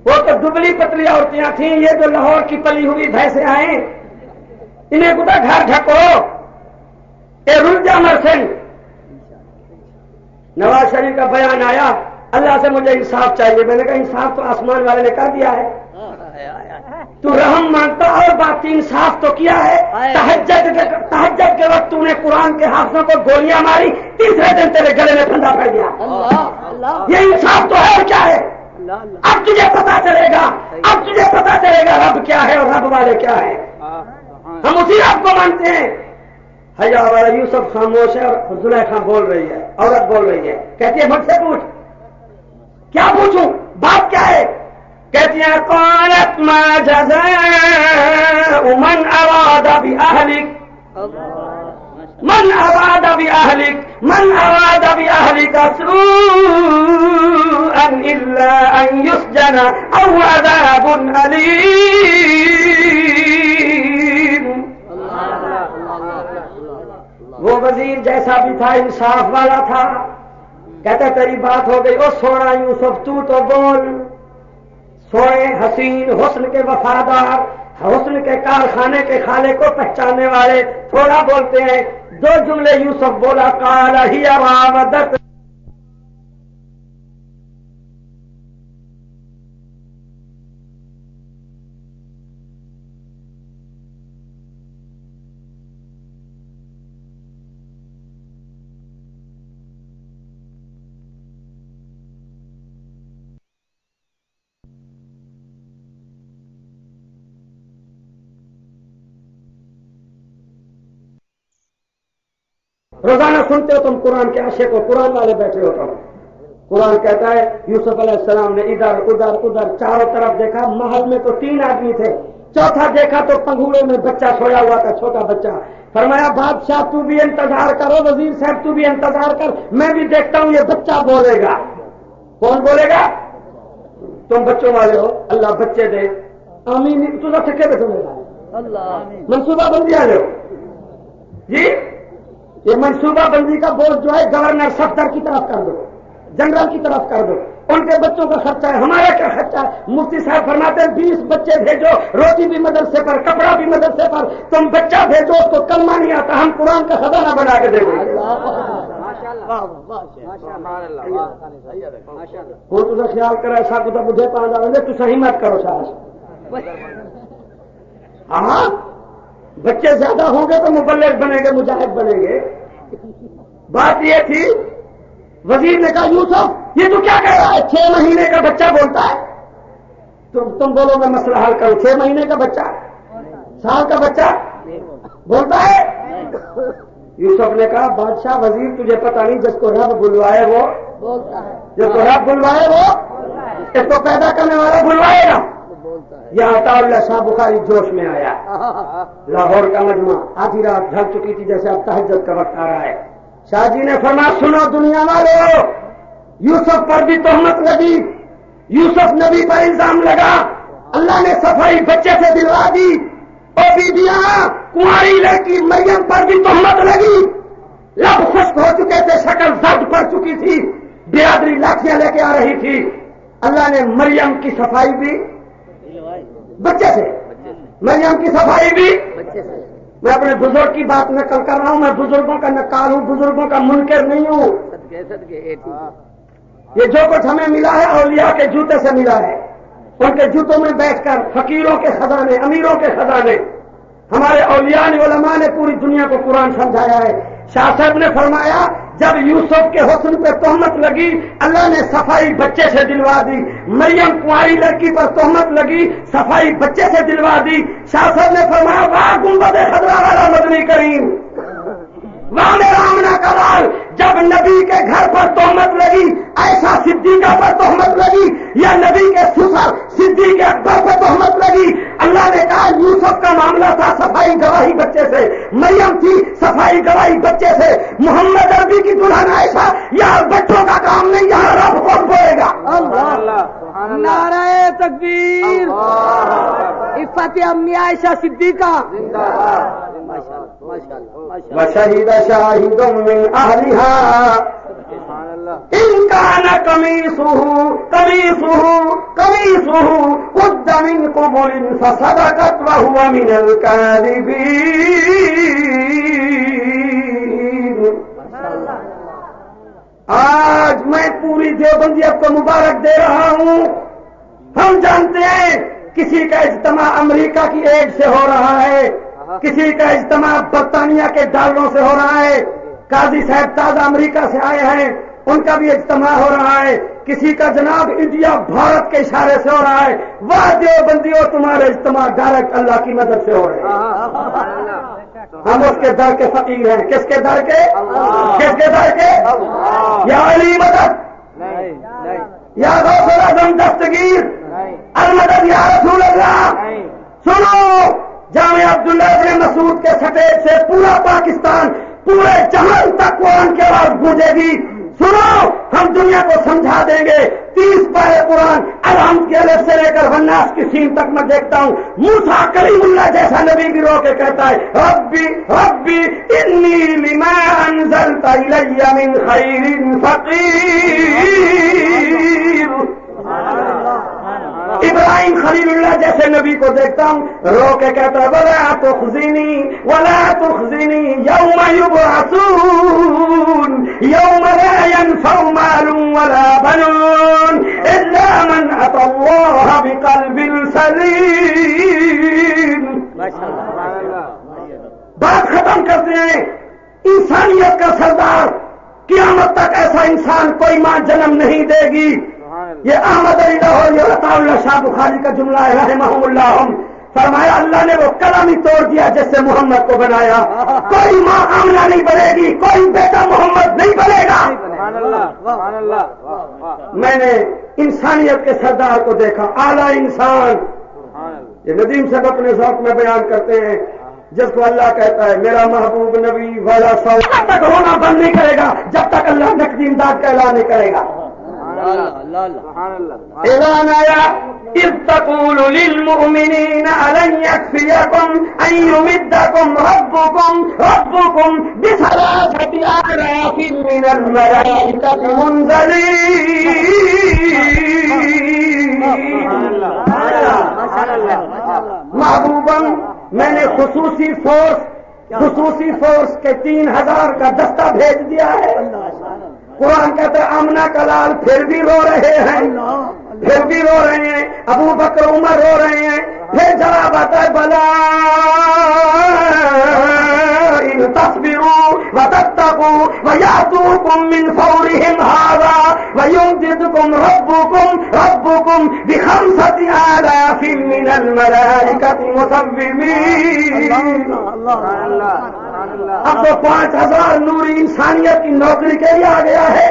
وہ تو دبلی پتلی عورتیں تھیں، یہ جو لاہور کی پلی ہوئی بھینسیں آئیں انہیں گدا گھر ڈھکو. اے رلجا مرسن نواز شریف کا بیان آیا اللہ سے مجھے انصاف چاہیے. میں نے کہا انصاف تو آسمان والے نے کر دیا ہے، تو رحم مانگتا اور بات انصاف تو کیا ہے. تہجد کے وقت تو نے قرآن کے حافظوں کو گولیاں ماری، تیسرے دن تیرے گلے میں پھندا پڑ گیا. یہ انصاف تو ہے اور کیا ہے؟ اب تجھے پتا چلے گا، اب تجھے پتا چلے گا رب کیا ہے اور رب والے کیا ہے. ہم اسی رب کو مانتے ہیں. حیا والا یوسف خاموش ہے اور زلیخا بول رہی ہے، عورت بول رہی ہے، کہتی ہے مجھ سے پوچھ. کیا پوچھوں؟ بات کیا ہے؟ کہتی ہیں قالت ما جزاء من اراد باهلك سوءا الا ان يسجن او عذاب اليم. وہ وزیر جیسا بھی تھا انصاف والا تھا، کہتا تیری بات ہو گئی. او سونا یوسف تو بول. سوئے حسین حسن کے وفادار، حسن کے کارخانے کے خالق کو پہچاننے والے تھوڑا بولتے ہیں. دو جملے یوسف بولا قال ہی راودت. روزانہ سنتے ہو تم قرآن کے عاشق کو، قرآن والے بیٹھے ہو تم. قرآن کہتا ہے یوسف علیہ السلام نے ادھر ادھر ادھر چاروں طرف دیکھا، محل میں تو 3 آدمی تھے، چوتھا دیکھا تو پنگھوڑے میں بچہ سویا ہوا تھا، چھوٹا بچہ. فرمایا بادشاہ تو بھی انتظار کرو، وزیر صاحب تو بھی انتظار کر، میں بھی دیکھتا ہوں یہ بچہ بولے گا. کون بولے گا؟ تم بچوں والے ہو، اللہ بچے دے. آمین. تجھے ٹھکے پہ سمجھ گا اللہ منصوبہ بندی والے ہو جی. یہ منصوبہ بندی کا بوجھ جو ہے گورنر صفدر کی طرف کر دو، جنرل کی طرف کر دو، ان کے بچوں کا خرچہ ہے، ہمارا کیا خرچہ ہے؟ مفتی صاحب فرماتے ہیں 20 بچے بھیجو، روٹی بھی مدرسے پر، کپڑا بھی مدرسے پر، تم بچہ بھیجو اس کو کلمہ نہیں آتا، ہم قرآن کا خزانہ بنا کے دیں گے۔ وہ تو خیال کرے ایسا کتا بڑھے پا جائے تو صحیح مت کرو شاہ۔ ہاں بچے زیادہ ہوں گے تو مبلغ بنیں گے، مجاہد بنیں گے۔ بات یہ تھی، وزیر نے کہا یوسف یہ تو کیا کہہ رہا ہے، 6 مہینے کا بچہ بولتا ہے؟ تم بولو میں مسئلہ حل کروں، 6 مہینے کا بچہ، سال کا بچہ بولتا ہے؟ یوسف نے کہا بادشاہ وزیر تجھے پتہ نہیں، جس کو رب بلوائے وہ بولتا ہے، جس کو رب بلوائے وہ اس کو پیدا کرنے والا بلوائے گا۔ یہ عطا اللہ شاہ بخاری جوش میں آیا، لاہور کا مجمع، آدھی رات ڈھل چکی تھی، جیسے اب تہجد کا وقت آ رہا ہے۔ شاہ جی نے فرمایا سنو دنیا والو، یوسف پر بھی تہمت لگی، یوسف نبی پر الزام لگا، اللہ نے صفائی بچے سے دلوا دی، اور بیویاں کنواری لڑکی مریم پر بھی تہمت لگی، لب خشک ہو چکے تھے، شکل زرد پڑ چکی تھی، برادری لاٹھیاں لے کے آ رہی تھی، اللہ نے مریم کی صفائی بھی بچے سے، مریم کی صفائی بھی بچے سے۔ میں اپنے بزرگ کی بات نقل کر رہا ہوں، میں بزرگوں کا نقال ہوں، بزرگوں کا منکر نہیں ہوں۔ یہ جو کچھ ہمیں ملا ہے اولیاء کے جوتے سے ملا ہے، ان کے جوتوں میں بیٹھ کر فقیروں کے خزانے، امیروں کے خزانے، ہمارے اولیاء نے، علماء نے پوری دنیا کو قرآن سمجھایا ہے۔ شاہ صاحب نے فرمایا جب یوسف کے حسن پہ تہمت لگی اللہ نے صفائی بچے سے دلوا دی، مریم کنواری لڑکی پر تہمت لگی صفائی بچے سے دلوا دی۔ شاہ صاحب نے فرمایا واہ گنبد خضرا والا مدنی کریم، واہ میرا آمنہ کا لال، جب نبی کے گھر پر تہمت لگی، عائشہ صدیقہ پر تہمت لگی، یا نبی کے سسر صدیق اکبر پر تہمت لگی، اللہ نے کہا یوسف کا معاملہ تھا صفائی گواہی بچے سے، مریم تھی صفائی گواہی بچے سے، محمد عربی کی دلہن عائشہ، یہاں بچوں کا کام نہیں، یہاں رب کون بولے گا؟ نعرہ تکبیر، عفت امی عائشہ صدیقہ، وشہد شاہد من اہلہا ان کان قمیصہ قد من قبل فصدقت وہو من الکاذبین۔ آج میں پوری دیوبندیت کو مبارک دے رہا ہوں۔ ہم جانتے ہیں کسی کا اجتماع امریکہ کی ایڈ سے ہو رہا ہے، کسی کا اجتماع برطانیہ کے ڈالروں سے ہو رہا ہے، قاضی صاحب تازہ امریکہ سے آئے ہیں ان کا بھی اجتماع ہو رہا ہے، کسی کا جناب انڈیا بھارت کے اشارے سے ہو رہا ہے۔ واہ دیوبندیوں تمہارے اجتماع ڈائریکٹ اللہ کی مدد سے ہو رہے ہیں۔ ہم اس کے در کے فقیر ہیں۔ کس کے در کے؟ کس کے در کے؟ یا علی مدد، یا غوث الاعظم دستگیر، المدد یا رسول اللہ۔ سنو جامعہ عبداللہ ابن مسعود کے سٹیج سے پورا پاکستان، پورے جہان تک قرآن کی آواز گونجے گی۔ سنو ہم دنیا کو سمجھا دیں گے 30 پارے قرآن الحمد کے الف سے لے کر والناس کی سین تک میں دیکھتا ہوں موسیٰ کلیم اللہ جیسا نبی بھی رو کے کہتا ہے ربی ربی انی لما انزلت الی من خیر فقیر۔ ابراہیم خلیل اللہ جیسے نبی کو دیکھتا ہوں رو کے کہتا ہے ولا تخزنی یوم یبعثون یوم لا ينفع مال ولا بنون الا من اتى الله بقلب سلیم۔ بات ختم کرتے ہیں، انسانیت کا سردار، قیامت تک ایسا انسان کوئی ماں جنم نہیں دے گی۔ یہ احمد علی لاہوری اور عطا اللہ شاہ بخاری کا جملہ ہے رحمہم اللہ۔ فرمایا اللہ نے وہ قلم ہی توڑ دیا جس سے محمد کو بنایا۔ کوئی ماں آمنہ نہیں بنے گی، کوئی بیٹا محمد نہیں بنے گا۔ میں نے انسانیت کے سردار کو دیکھا، اعلیٰ انسان۔ یہ ندیم صاحب اپنے ذوق میں بیان کرتے ہیں جس کو اللہ کہتا ہے میرا محبوب نبی والا سو تب تک رونا بند نہیں کرے گا جب تک اللہ نقدی امداد کا اعلان نہیں کرے گا۔ اعلان آیا اذ تقول للمؤمنین الن یکفیکم ان یمدکم ربکم بثلاثة آلاف من الملائکۃ منزلین. محبوباً میں نے خصوصی فورس کے 3000 کا دستہ بھیج دیا ہے. قرآن کہتا ہے آمنہ کا لال پھر بھی رو رہے ہیں، ابو بکر عمر رو رہے ہیں. پھر جواب آتا ہے بلا ان تصبروا وتتقوا ويأتوكم من فورهم هذا ويمددكم ربكم ب5,000 من الملائكة مسومين. اب تو 5,000 نوری انسانیت کی نوکری کے لیے آ گیا ہے.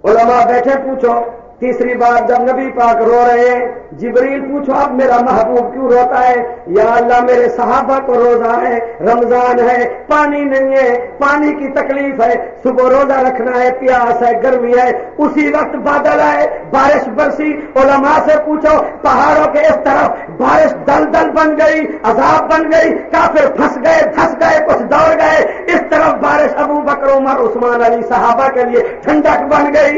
علماء بیٹھے پوچھو تیسری بار جب نبی پاک رو رہے ہیں جبریل پوچھو اب میرا محبوب کیوں روتا ہے؟ یا اللہ میرے صحابہ کو روزہ ہے، رمضان ہے، پانی نہیں ہے، پانی کی تکلیف ہے، صبح روزہ رکھنا ہے، پیاس ہے، گرمی ہے، اسی وقت بادل آئے، بارش برسی. علماء سے پوچھو پہاڑوں کے اس طرف بارش دلدل بن گئی، عذاب بن گئی، کافر پھنس گئے کچھ دوڑ گئے. اس طرف بارش ابو بکر عمر عثمان علی صحابہ کے لیے ٹھنڈک بن گئی،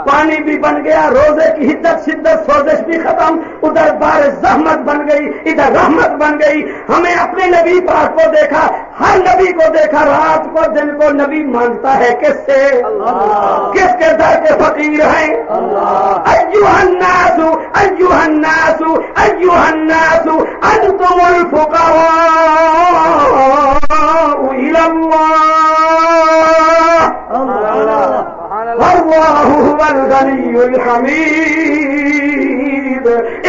پانی بھی بن گیا، روزے کی شدت سوزش بھی ختم، ادھر بارش زحمت بن گئی، ادھر رحمت بن گئی. ہمیں اپنے نبی پاک کو دیکھا، ہر نبی کو دیکھا، رات کو دن کو نبی مانگتا ہے کس سے؟ کس کے در کے فقیر ہیں؟ ایھا الناس انتم الفقراء الی اللہ واللہ هو الغنی الحمید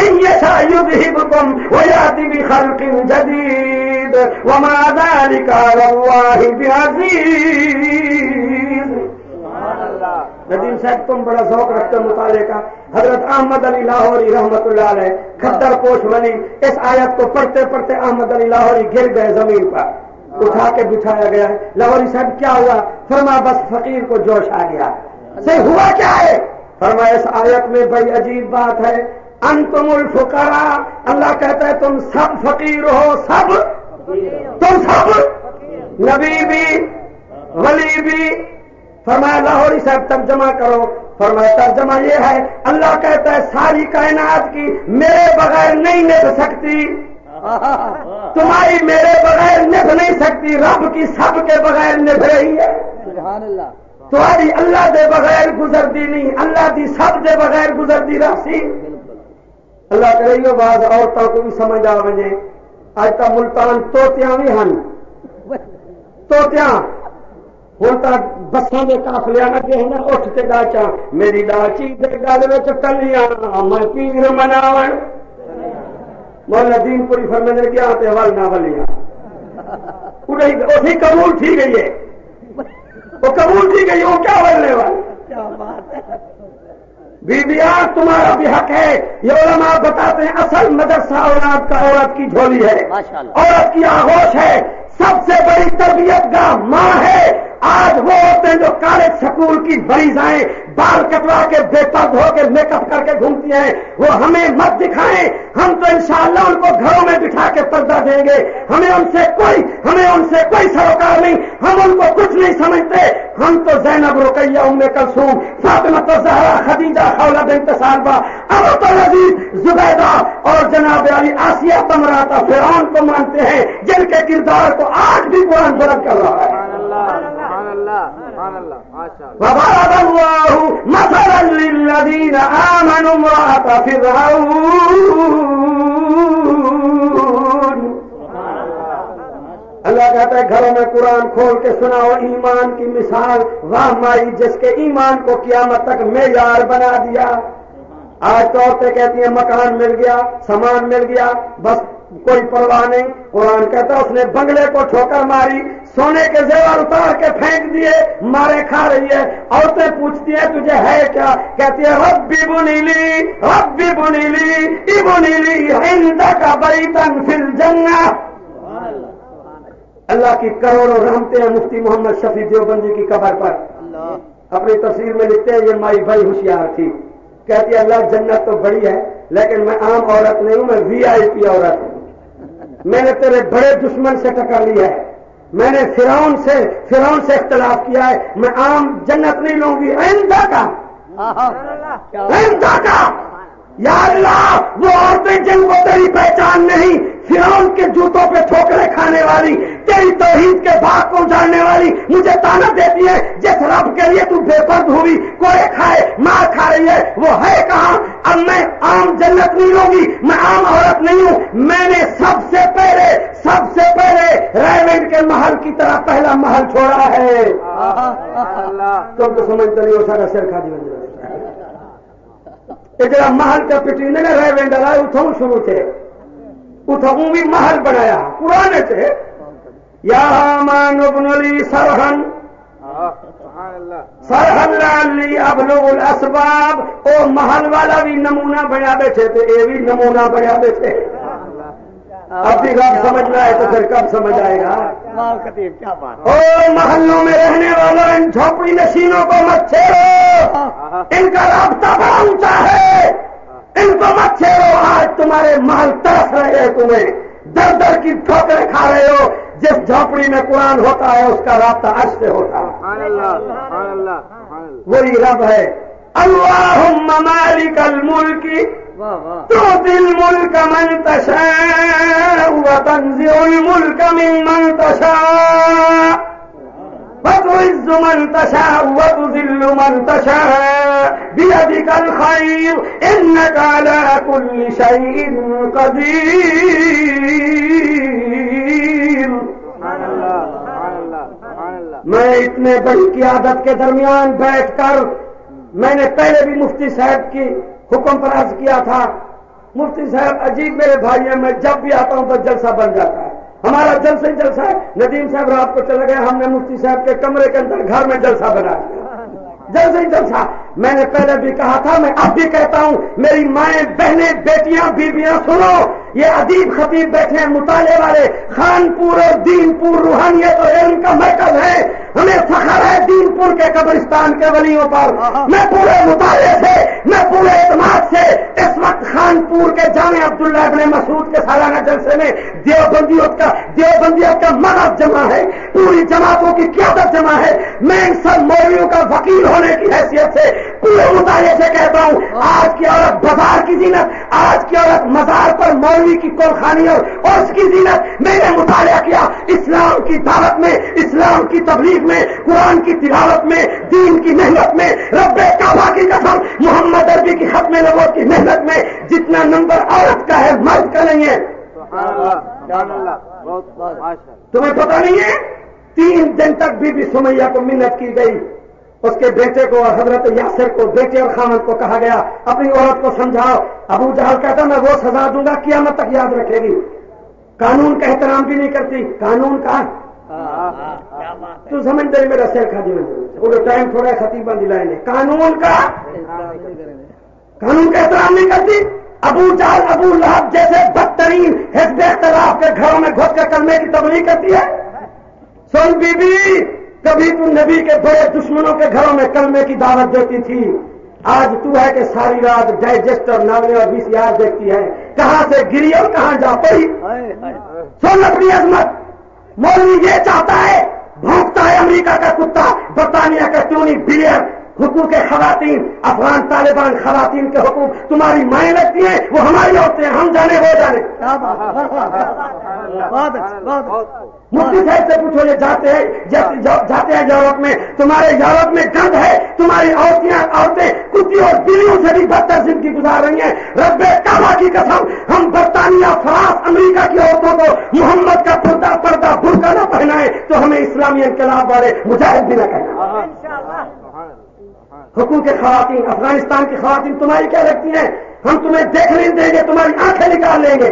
ان یشاء یذھبکم ویأتی بخلق جدید وما ذلک علی اللہ بعزیز. ندیم صاحب تم بڑا ذوق رکھتے ہو مطالعے کا. حضرت احمد علی لاہوری رحمت اللہ علیہ کھدر پوش ولی اس آیت کو پڑھتے پڑھتے احمد علی لاہوری گر گئے زمین پر، اٹھا کے بٹھایا گیا ہے. لاہوری صاحب کیا ہوا؟ فرمایا بس فقیر کو جوش آ گیا. سے ہوا کیا ہے؟ فرمایا اس آیت میں بڑی عجیب بات ہے. انتم الفقراء، اللہ کہتا ہے تم سب فقیر ہو، سب تم سب، نبی بھی ولی بھی. فرمایا لاہوری صاحب ترجمہ کرو. فرمایا ترجمہ یہ ہے اللہ کہتا ہے ساری کائنات کی میرے بغیر نہیں نبھ سکتی، تمہاری میرے بغیر نبھ نہیں سکتی، رب کی سب کے بغیر نبھ رہی ہے. سبحان اللہ. تمہاری اللہ دے بغیر گزردی نہیں، اللہ دی سب دے بغیر گزردی راسی. اللہ کرے گا بعض عورتوں کو بھی سمجھ آ وجے اج تا ملتان توتیاں بھی ہن، توتیاں ہوں تو بساں کے قافلے لگے ہیں اٹھ کے ڈاچا میری ڈاچی دے گل وچ کلیاں میں پیر مناون. مولا دین پوری فرمانے گیا تے ول نہ ولیاں اسی قبول تھی گئی ہے، وہ قبول تھی گئی، وہ کیا بولنے والی. بیویاں تمہارا بھی حق ہے. یہ علماء بتاتے ہیں اصل مدرسہ اولاد کا عورت کی جھولی ہے، عورت کی آغوش ہے، سب سے بڑی تربیت گاہ ماں ہے. آج وہ عورتیں جو کالج سکول کی مریضائیں بال کٹوا کے بے پرد ہو کے میک اپ کر کے گھومتی ہیں، وہ ہمیں مت دکھائیں. ہم تو انشاءاللہ ان کو گھروں میں بٹھا کے پردہ دیں گے. ہمیں ان سے کوئی سروکار نہیں، ہم ان کو کچھ نہیں سمجھتے. ہم تو زینب، رقیہ، ام کلثوم، فاطمہ الزہرا، خدیجہ، خولہ بنت ثعلبہ، ابو العزیز، زبیدہ اور جناب علی، آسیہ، تمراتا، فرعون کو مانتے ہیں جن کے کردار کو آج بھی قرآن بلند کر رہا ہے. وضرب الله مثلا للذين آمنوا امرأة فرعون. اللہ کہتا ہے گھروں میں قرآن کھول کے سناؤ ایمان کی مثال. واہ مائی جس کے ایمان کو قیامت تک معیار بنا دیا. آج تو عورتیں کہتی ہیں مکان مل گیا، سامان مل گیا، بس کوئی پرواہ نہیں. قرآن کہتا ہے اس نے بنگلے کو ٹھوکر ماری، سونے کے زیور اتار کے پھینک دیے، مارے کھا رہی ہے. عورتیں پوچھتی ہیں تجھے ہے کیا؟ کہتی ہے ربی بنی لی عندک بیتا فی الجنہ. اللہ کی کروڑوں رحمتیں ہیں مفتی محمد شفیع دیوبندی کی قبر پر. اپنی تفسیر میں لکھتے ہیں یہ مائی بھائی ہوشیار تھی، کہتی ہے اللہ جنت تو بڑی ہے لیکن میں عام عورت نہیں ہوں، میں VIP عورت ہوں، میں نے تیرے بڑے دشمن سے ٹکر لی ہے، میں نے فرعون سے اختلاف کیا ہے، میں عام جنت نہیں لوں گی، یا اللہ وہ عورتیں جن کو تیری پہچان نہیں، فرعون کے جوتوں پہ ٹھوکریں کھانے والی، تیری توحید کے بھاگ کو جاننے والی مجھے تانا دیتی ہے، جس رب کے لیے تو بے پرد ہوئی، کوئی کھائے مار کھا رہی ہے، وہ ہے کہاں؟ اب میں عام جنت نہیں لوں گی، میں عام عورت نہیں ہوں، میں نے سب سے پہلے ریونڈ کے محل کی طرح پہلا محل چھوڑا ہے۔ تم تو سمجھتے نہیں ہو، سارا سر کھا دیا یہ جڑا محل کا پٹی نے ریونڈ آئے اتوں شروع تھے، اتوں بھی محل بنایا پرانے سے، یا مان ابن لی سرحن لعلی ابلغ الاسباب، او محل والا بھی نمونہ بنا بیٹھے تھے، یہ بھی نمونہ بنا بیٹھے۔ اب بھی رب سمجھنا ہے تو پھر کب سمجھ آئے گا؟ او محلوں میں رہنے والوں، ان جھوپڑی نشینوں کو مت چھیڑو، ان کا رابطہ بڑا اونچا ہے، ان کو مت چھیڑو، آج تمہارے محل ترس رہے ہیں، تمہیں در در کی ٹھوکریں کھا رہے ہو، جس جھوپڑی میں قرآن ہوتا ہے اس کا رابطہ عرش سے ہوتا ہے، وہی رب ہے۔ اللہم مالک الملک تؤتی الملک من تشاء وتنزع الملک ممن تشاء وتعز من تشاء وتذل من تشاء بيدك الخير انك على كل شيء قدير۔ میں اتنے بڑی قیادت کے درمیان بیٹھ کر میں نے پہلے بھی مفتی صاحب کی حکم پر عرض کیا تھا، مفتی صاحب عجیب میرے بھائی ہیں، میں جب بھی آتا ہوں تو جلسہ بن جاتا ہے، ہمارا جلسہ ہی جلسہ ہے۔ ندیم صاحب رات کو چلے گئے، ہم نے مفتی صاحب کے کمرے کے اندر گھر میں جلسہ بنا دیا، جلسہ ہی جلسہ۔ میں نے پہلے بھی کہا تھا، میں اب بھی کہتا ہوں، میری مائیں بہنیں بیٹیاں بیویاں سنو، یہ ادیب خطیب بیٹھے ہیں مطالعے والے، خان پور اور دین پور روحانیت اور علم کا مرکز ہے، ہمیں فخر ہے دین پور کے قبرستان کے ولیوں پر۔ میں پورے مطالعے سے، میں پورے اعتماد سے اس وقت خان پور کے جامع عبداللہ ابن مسعود کے سالانہ جلسے میں دیوبندیت کا مغز جمع ہے، پوری جماعتوں کی قیادت جمع ہے، میں ان سب مولویوں کا وکیل ہونے کی حیثیت سے پورے مطالعے سے کہتا ہوں، آج کی عورت بازار کی زینت، آج کی عورت مزار پر مولوی کی کولخانی اور اس کی زینت۔ میں نے مطالعہ کیا، اسلام کی دعوت میں، اسلام کی تبلیغ میں، قرآن کی تلاوت میں، دین کی محنت میں، رب کعبہ کی قسم، محمد عربی کی ختم نبوت کی محنت میں جتنا نمبر عورت کا ہے مرد کا نہیں ہے۔ تمہیں پتہ نہیں ہے 3 دن تک بی بی سمیہ کو منت کی گئی، اس کے بیٹے کو اور حضرت یاسر کو، بیٹے اور خامد کو کہا گیا اپنی عورت کو سمجھاؤ۔ ابو جہل کہتا میں وہ سزا دوں گا قیامت تک یاد رکھے گی، قانون کا احترام بھی نہیں کرتی، قانون کا تو سمجھ دے میرا سر کھا دیا، ٹائم تھوڑا خطیبہ دلائیں گے، قانون کا احترام نہیں کرتی۔ ابو جہل ابو لہب جیسے بدترین حزب اختلاف کے گھروں میں گھس کر کلمے کی تبلیغ کرتی ہے۔ سن بی بی، کبھی تو نبی کے بڑے دشمنوں کے گھروں میں کلمے کی دعوت دیتی تھی، آج تو ہے کہ ساری رات ڈائجسٹ اور ناولیں اور VCR دیکھتی ہے، کہاں سے گری اور کہاں جا پڑی۔ سن اپنی عظمت، مولوی یہ چاہتا ہے، بھونکتا ہے امریکہ کا کتا، برطانیہ کا ٹونی بلیئر، حقوق خواتین، افغان طالبان خواتین کے حقوق تمہاری مائیں لگتی ہیں، وہ ہماری عورتیں ہیں، ہم جانے وہ جانے۔ مفتی صاحب سے پوچھو، یہ جاتے ہیں یورپ میں، تمہارے یورپ میں گند ہے، تمہاری عورتیں کتی اور بلیوں سے بھی بدتر زندگی گزار رہی ہیں۔ رب کعبہ کی قسم، ہم برطانیہ، فرانس، امریکہ کی عورتوں کو محمد کا پردہ برقع نہ پہنائیں تو ہمیں اسلامی انقلاب والے مجاہد بھی نہ کہنا۔ حقوق خواتین، افغانستان کی خواتین تمہاری کیا لگتی ہیں؟ ہم تمہیں دیکھنے دیں گے، تمہاری آنکھیں نکال لیں گے۔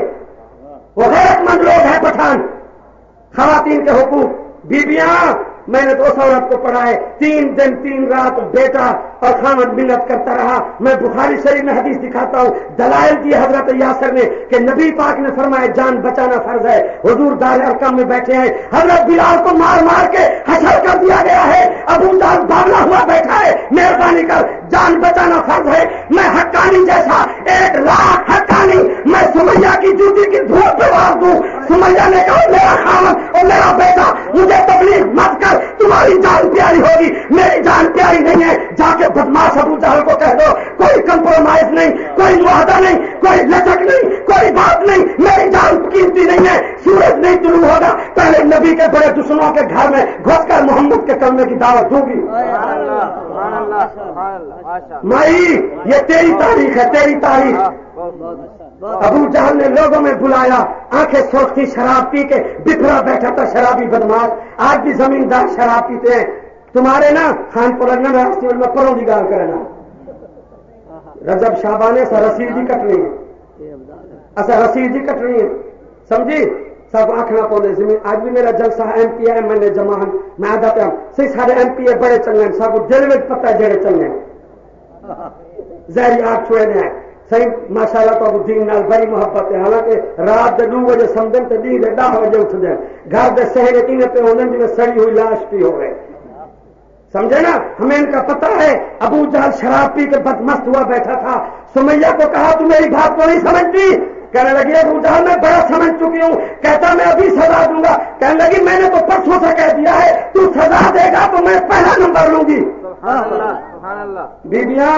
وہ غیرت مند لوگ ہیں پٹھان۔ خواتین کے حقوق، بیویاں میں نے تو اس عورت کو پڑھا ہے 3 دن 3 رات بیٹا اور خامد منت کرتا رہا. میں بخاری شریف میں حدیث دکھاتا ہوں, دلائل دی حضرت یاسر نے کہ نبی پاک نے فرمایا جان بچانا فرض ہے. حضور دار ارقم میں بیٹھے ہیں, حضرت بلال کو مار مار کے حشر کر دیا گیا ہے, ابو جہل بھاگا ہوا بیٹھا ہے, مہربانی کر جان بچانا فرض ہے. میں حقانی جیسا 1 لاکھ حقانی میں سمیہ کی جوتی کی دھول پہ مار دوں. سمیہ نے کہا میرا خامد اور میرا بیٹا مجھے تبلیغ مت کر, تمہاری جان پیاری ہوگی, میری جان پیاری نہیں ہے. جا کے بدماش ابو جہل کو کہہ دو کوئی کمپرومائز نہیں, کوئی معاہدہ نہیں, کوئی لچک نہیں, کوئی بات نہیں, میری جان قیمتی نہیں ہے. سورج نہیں طلوع ہوگا پہلے نبی کے بڑے دشمنوں کے گھر میں گھس کر محمد کے کلمے کی دعوت دوں گی. مائی یہ تیری تاریخ ہے, تیری تاریخ. ابو جہل نے لوگوں میں بلایا, آنکھیں سرخ تھی, شراب پی کے بکھرا بیٹھا تھا شرابی بدماش. آج بھی زمیندار شراب پیتے ہیں. تمہارے نا خان پور میں پروں کی گال کرنا رجب شعبانے سے رسید ہی کٹنی ہے, ایسا رسید ہی کٹنی ہے, سمجھی. سب آنکھنا پونے زمین. آج بھی میرا جلسہ ایم پی ہے, میں نے جمع میں آدھا پہ صحیح سارے ایم پی اے بڑے چنگے ہیں, سب دل میں پتہ ہے جڑے چنگے زہری آگ چھوڑے ہیں صحیح ماشاء اللہ. تو دین نال بڑی محبت ہے. حالانکہ رات دے 9 بجے سمجھن تے دین دے 10 بجے اٹھ دیں, گھر دے سہرے تینے پہ ہونے جی میں سڑی ہوئی لاش پی ہو گئے, سمجھے نا. ہمیں ان کا پتہ ہے. ابو جہل شراب پی کے بدمست ہوا بیٹھا تھا. سمیہ کو کہا تو میری بات کو نہیں سمجھتی. کہنے لگی ابو جہل میں بڑا سمجھ چکی ہوں. کہتا میں ابھی سزا دوں گا. کہنے لگی میں نے تو پرسوں سے کہہ دیا ہے تو سزا دے گا تو میں پہلا نمبر لوں گی. بیبیاں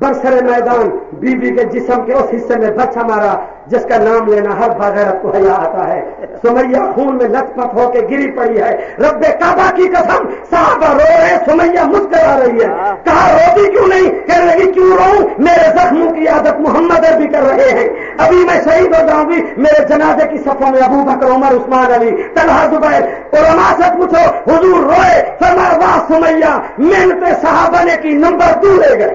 برسر میدان بیوی کے جسم کے اس حصے میں بچہ مارا جس کا نام لینا ہر بغیرت کو حیا آتا ہے. سمیہ خون میں لت پت ہو کے گری پڑی ہے. رب کعبہ کی قسم صحابہ رو رہے, سمیہ مسکرا رہی ہے. کہا روتی کیوں نہیں؟ کہنے لگی کیوں رو, میرے زخموں کی عادت محمد بھی کر رہے ہیں. ابھی میں شہید ہو جاؤں گی, میرے جنازے کی صفوں میں ابو بکر, عمر, عثمان, علی, طلحہ, زبیر. علماء سے پوچھو حضور روئے, فرمایا واہ سمیہ محنت صحابہ نے کی, نمبر 2 لے گئے.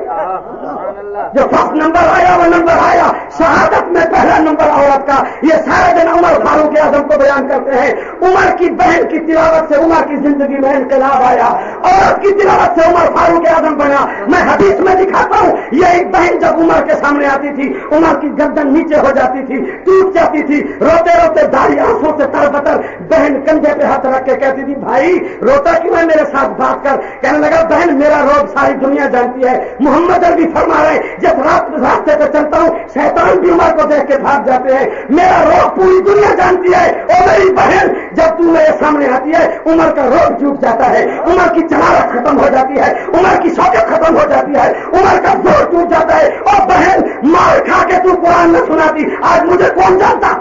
جو فرسٹ نمبر آیا وہ نمبر آیا شہادت میں پہلا نمبر عورت کا. یہ سارے دن عمر فاروق اعظم کو بیان کرتے ہیں. عمر کی بہن کی تلاوت سے عمر کی زندگی میں انقلاب آیا, عورت کی تلاوت سے عمر فاروق اعظم بنا. میں حدیث میں دکھاتا ہوں, یہ ایک بہن جب عمر کے سامنے آتی تھی, عمر کی گردن نیچے ہو جاتی تھی, ٹوٹ جاتی تھی, روتے روتے داڑھی آنسوں سے تر بتر. بہن کندھے پہ ہاتھ رکھ کے کہتی تھی بھائی روتا کیوں ہے, میرے ساتھ بات کر. کہنے لگا بہن میرا روگ ساری دنیا جانتی ہے. محمد عربی فرما رہے جب راستے پہ چلتا ہوں شیطان بھی عمر کو دیکھ کے بھاگ جاتے ہیں. میرا روگ پوری دنیا جانتی ہے. او میری بہن جب تو میرے سامنے آتی ہے عمر کا روگ ٹوٹ جاتا ہے, عمر کی جلالت ختم ہو جاتی ہے, عمر کی شوکت ختم ہو جاتی ہے, عمر کا زور ٹوٹ جاتا ہے. اور بہن مار کھا کے تو قرآن نہ سناتی, آج مجھے کون جانتا.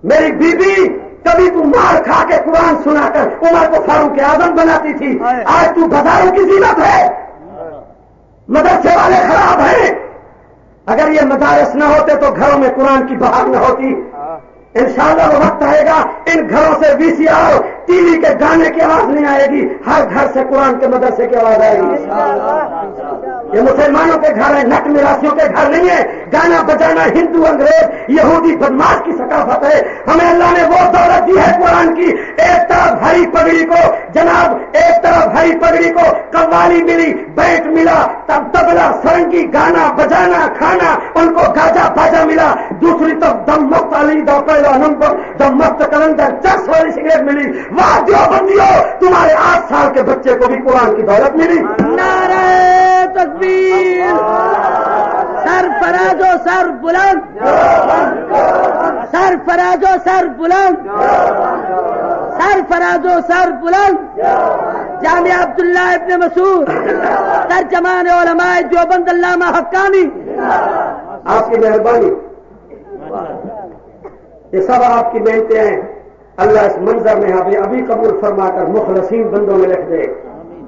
میری بیوی کبھی تو مار کھا کے قرآن سنا کر عمر کو فاروق اعظم بناتی تھی, آج تو بازاروں کی زینت ہے. مدرسے والے خراب ہیں. اگر یہ مدارس نہ ہوتے تو گھروں میں قرآن کی بہار نہ ہوتی. انشاءاللہ وہ وقت آئے گا ان گھروں سے VCR ٹی وی کے گانے کی آواز نہیں آئے گی, ہر گھر سے قرآن کے مدرسے کی آواز آئے گی. یہ مسلمانوں کے گھر ہیں, نٹ مراسیوں کے گھر نہیں ہے. گانا بجانا ہندو, انگریز, یہودی, بدماش کی ثقافت ہے. ہمیں اللہ نے وہ دولت دی ہے قرآن کی. ایک طرف ہری پگڑی کو جناب, ایک طرف ہری پگڑی کو قوالی ملی, بیٹ ملا, تب تبلا, سرنگی, گانا بجانا, کھانا, ان کو گاجا باجا ملا. دوسری طرف دم مفت علی دو پہلا نمبر, دم مفت کلندر, چرس والی سگریٹ ملی. واہ دیوبندیوں, تمہارے 8 سال کے بچے کو بھی قرآن کی دولت ملی. نعرہ تکبیر, سر فراز و سر بلند, سر فراز و سر بلند, سر فراز و سر بلند. جامعہ عبداللہ ابن مسعود, ترجمان علماء دیوبند علامہ حقانی. آپ کی مہربانی, یہ سب آپ کی محنتیں ہیں. اللہ اس منظر میں ابھی قبول فرما کر مخلصین بندوں میں لکھ دے.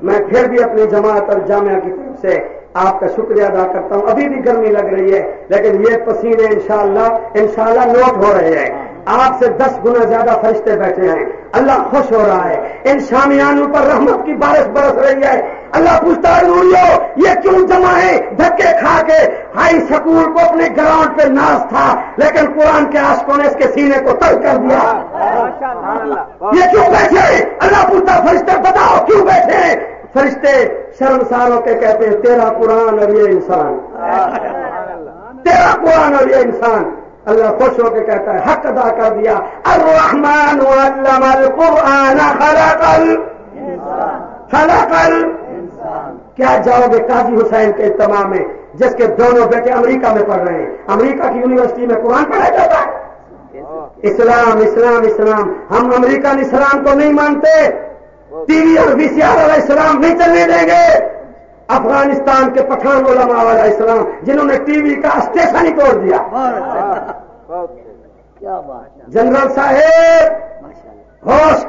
میں پھر بھی اپنی جماعت اور جامعہ کی طرف سے آپ کا شکریہ ادا کرتا ہوں. ابھی بھی گرمی لگ رہی ہے لیکن یہ پسینے انشاءاللہ نوٹ ہو رہے ہیں. آپ سے 10 گنا زیادہ فرشتے بیٹھے ہیں. اللہ خوش ہو رہا ہے. ان شامیانوں پر رحمت کی بارش برس رہی ہے. اللہ پوچھتا ہے نوریو یہ کیوں جمع ہے, دھکے کھا کے, ہائی سکول کو اپنے گراؤنڈ پہ ناز تھا، لیکن قرآن کے عاشقوں نے اس کے سینے کو تنگ کر دیا۔ یہ کیوں بیٹھے؟ اللہ پوچھتا فرشتے بتاؤ کیوں بیٹھے؟ فرشتے شرمسار ہو کے کہتے ہیں تیرا قرآن اور یہ انسان، تیرا قرآن اور یہ انسان۔ اللہ خوش ہو کے کہتا ہے حق ادا کر دیا، الرحمن علم القرآن خلق الانسان۔ کیا جاؤ گے قاضی حسین کے اجتماع میں جس کے دونوں بیٹے امریکہ میں پڑھ رہے ہیں؟ امریکہ کی یونیورسٹی میں قرآن پڑھایا جاتا ہے؟ اسلام اسلام اسلام۔ ہم امریکن اسلام کو نہیں مانتے، ٹی وی اور وی سی آر والا اسلام نہیں چلنے دیں گے۔ افغانستان کے پٹھان علماء والا اسلام جنہوں نے ٹی وی کا اسٹیشن ہی توڑ دیا۔ جنرل صاحب ہوش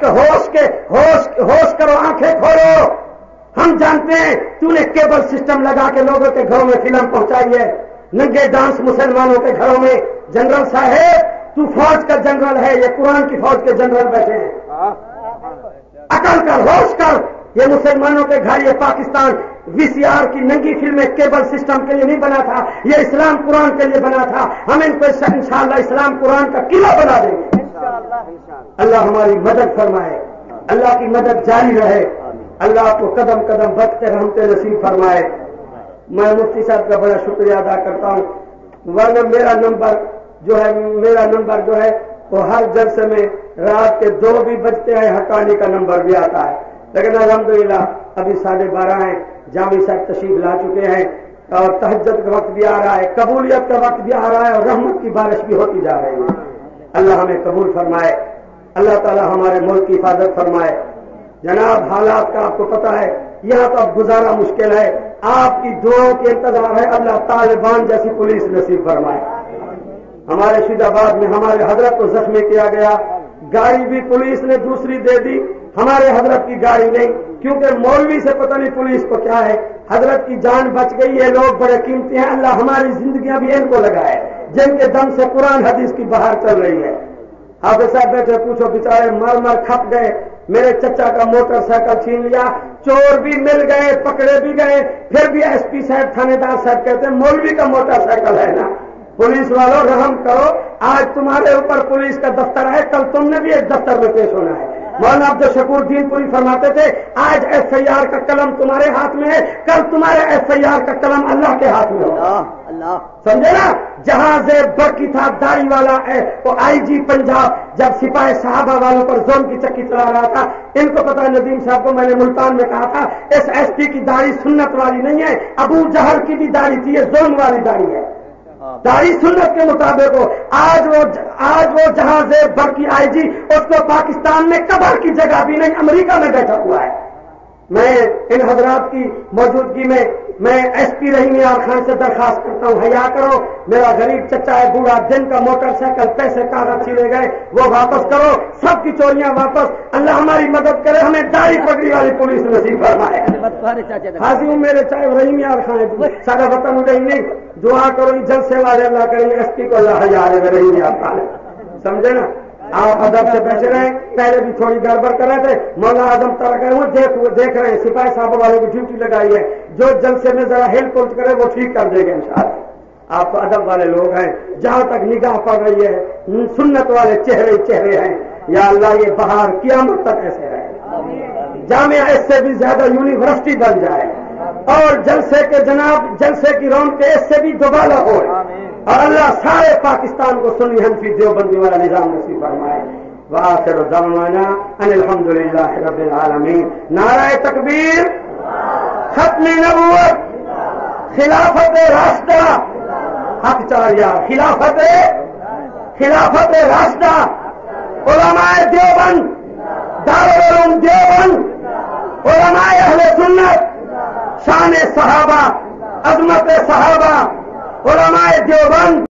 کرو، آنکھیں کھولو۔ ہم جانتے ہیں تو نے کیبل سسٹم لگا کے لوگوں کے گھروں میں فلم پہنچائی ہے، ننگے ڈانس مسلمانوں کے گھروں میں۔ جنرل صاحب تو فوج کا جنرل ہے، یہ قرآن کی فوج کے جنرل بیٹھے ہیں۔ عقل کر، ہوش کر۔ یہ مسلمانوں کے گھر، یہ پاکستان وی سی آر کی ننگی فلمیں کیبل سسٹم کے لیے نہیں بنا تھا، یہ اسلام قرآن کے لیے بنا تھا۔ ہم ان کو انشاءاللہ اسلام قرآن کا قلعہ بنا دیں گے۔ اللہ ہماری مدد فرمائے، اللہ کی مدد جاری رہے، اللہ آپ کو قدم قدم بخت رحمتیں نصیب فرمائے۔ میں مفتی صاحب کا بڑا شکریہ ادا کرتا ہوں، ورنہ میرا نمبر جو ہے وہ ہر جلسے میں رات کے 2 بھی بجتے ہیں، حقانی کا نمبر بھی آتا ہے، لیکن الحمدللہ ابھی 12:30 ہیں، جامع صاحب تشریف لا چکے ہیں اور تہجد کا وقت بھی آ رہا ہے، قبولیت کا وقت بھی آ رہا ہے اور رحمت کی بارش بھی ہوتی جا رہی ہے۔ اللہ ہمیں قبول فرمائے، اللہ تعالی ہمارے ملک کی حفاظت فرمائے۔ جناب حالات کا آپ کو پتہ ہے، یہاں تو اب گزارا مشکل ہے، آپ کی دعاؤں کے انتظار ہے، اللہ طالبان جیسی پولیس نصیب فرمائے۔ ہمارے شید آباد میں ہمارے حضرت کو زخمی کیا گیا، گاڑی بھی پولیس نے دوسری دے دی، ہمارے حضرت کی گاڑی نہیں، کیونکہ مولوی سے پتہ نہیں پولیس کو کیا ہے۔ حضرت کی جان بچ گئی، یہ لوگ بڑے قیمتی ہیں، اللہ ہماری زندگیاں بھی ان کو لگائے جن کے دم سے قرآن حدیث کی بہار چل رہی ہے۔ حافظ صاحب بیٹھے، پوچھو بیچارے مر کھپ گئے، میرے چچا کا موٹر سائیکل چھین لیا، چور بھی مل گئے، پکڑے بھی گئے، پھر بھی ایس پی صاحب تھانے دار صاحب کہتے ہیں مولوی کا موٹر سائیکل ہے نا۔ پولیس والوں رحم کرو، آج تمہارے اوپر پولیس کا دفتر ہے، کل تم نے بھی ایک دفتر میں پیش ہونا ہے۔ مولانا عبدالشکور دین پوری فرماتے تھے آج ایف آئی آر کا قلم تمہارے ہاتھ میں ہے، کل تمہارے ایف آئی آر کا قلم اللہ کے ہاتھ میں ہوگا۔ اللہ سمجھے نا؟ جہاں زیب برقی تھا داڑھی والا ہے وہ آئی جی پنجاب، جب سپاہی صحابہ والوں پر ظلم کی چکی چلا رہا تھا، ان کو پتا ندیم صاحب کو میں نے ملتان میں کہا تھا اس ایس پی کی داڑھی سنت والی نہیں ہے، ابو جہل کی بھی داڑھی تھی، یہ ظلم والی داڑھی ہے، داڑھی سنت کے مطابق ہو۔ آج وہ جہاں زیب برقی آئی جی اس کو پاکستان میں قبر کی جگہ بھی نہیں، امریکہ میں بیٹھا ہوا ہے۔ میں ان حضرات کی موجودگی میں ایس پی رحیم یار خان سے درخواست کرتا ہوں حیا کرو، میرا غریب چچا ہے بوڑھا، دن کا موٹر سائیکل پیسے کاغذ چھیلے گئے وہ واپس کرو، سب کی چوریاں واپس، اللہ ہماری مدد کرے، ہمیں داڑھی پگڑی والی پولیس نصیب فرمائے۔ حاضر ہوں میرے چاہے رحیم یار خان سارا وطن اڑے نہیں، دعا کرو جلسے والے اللہ کریں ایس پی کو اللہ حیا رحیم یار خان، سمجھے نا؟ آپ ادب سے بیٹھے رہے، پہلے بھی تھوڑی گڑبڑ کر رہے تھے، مولانا اعظم دیکھ رہے ہیں، سپاہی صاحب والے کی ڈیوٹی لگائی ہے، جو جلسے میں ذرا ہل پلٹ کرے وہ ٹھیک کر دے گا انشاءاللہ۔ آپ ادب والے لوگ ہیں، جہاں تک نگاہ پڑ رہی ہے سنت والے چہرے ہیں، یا اللہ یہ بہار قیامت تک ایسے رہے، جامعہ اس سے بھی زیادہ یونیورسٹی بن جائے اور جلسے کی رونق اس سے بھی دوبالا ہو، اور اللہ سارے پاکستان کو سنی حنفی دیوبندی والا نظام نصیب فرمائے۔ وآخر دعوانا ان الحمدللہ رب العالمین۔ نعرہ تکبیر، ختم نبوت، خلافت راشدہ، حق چاریہ، خلافت راشدہ، علماء دیوبند، دارالعلوم دیوبند، علماء اہل سنت، شان صحابہ، عظمت صحابہ، علماء دیوبند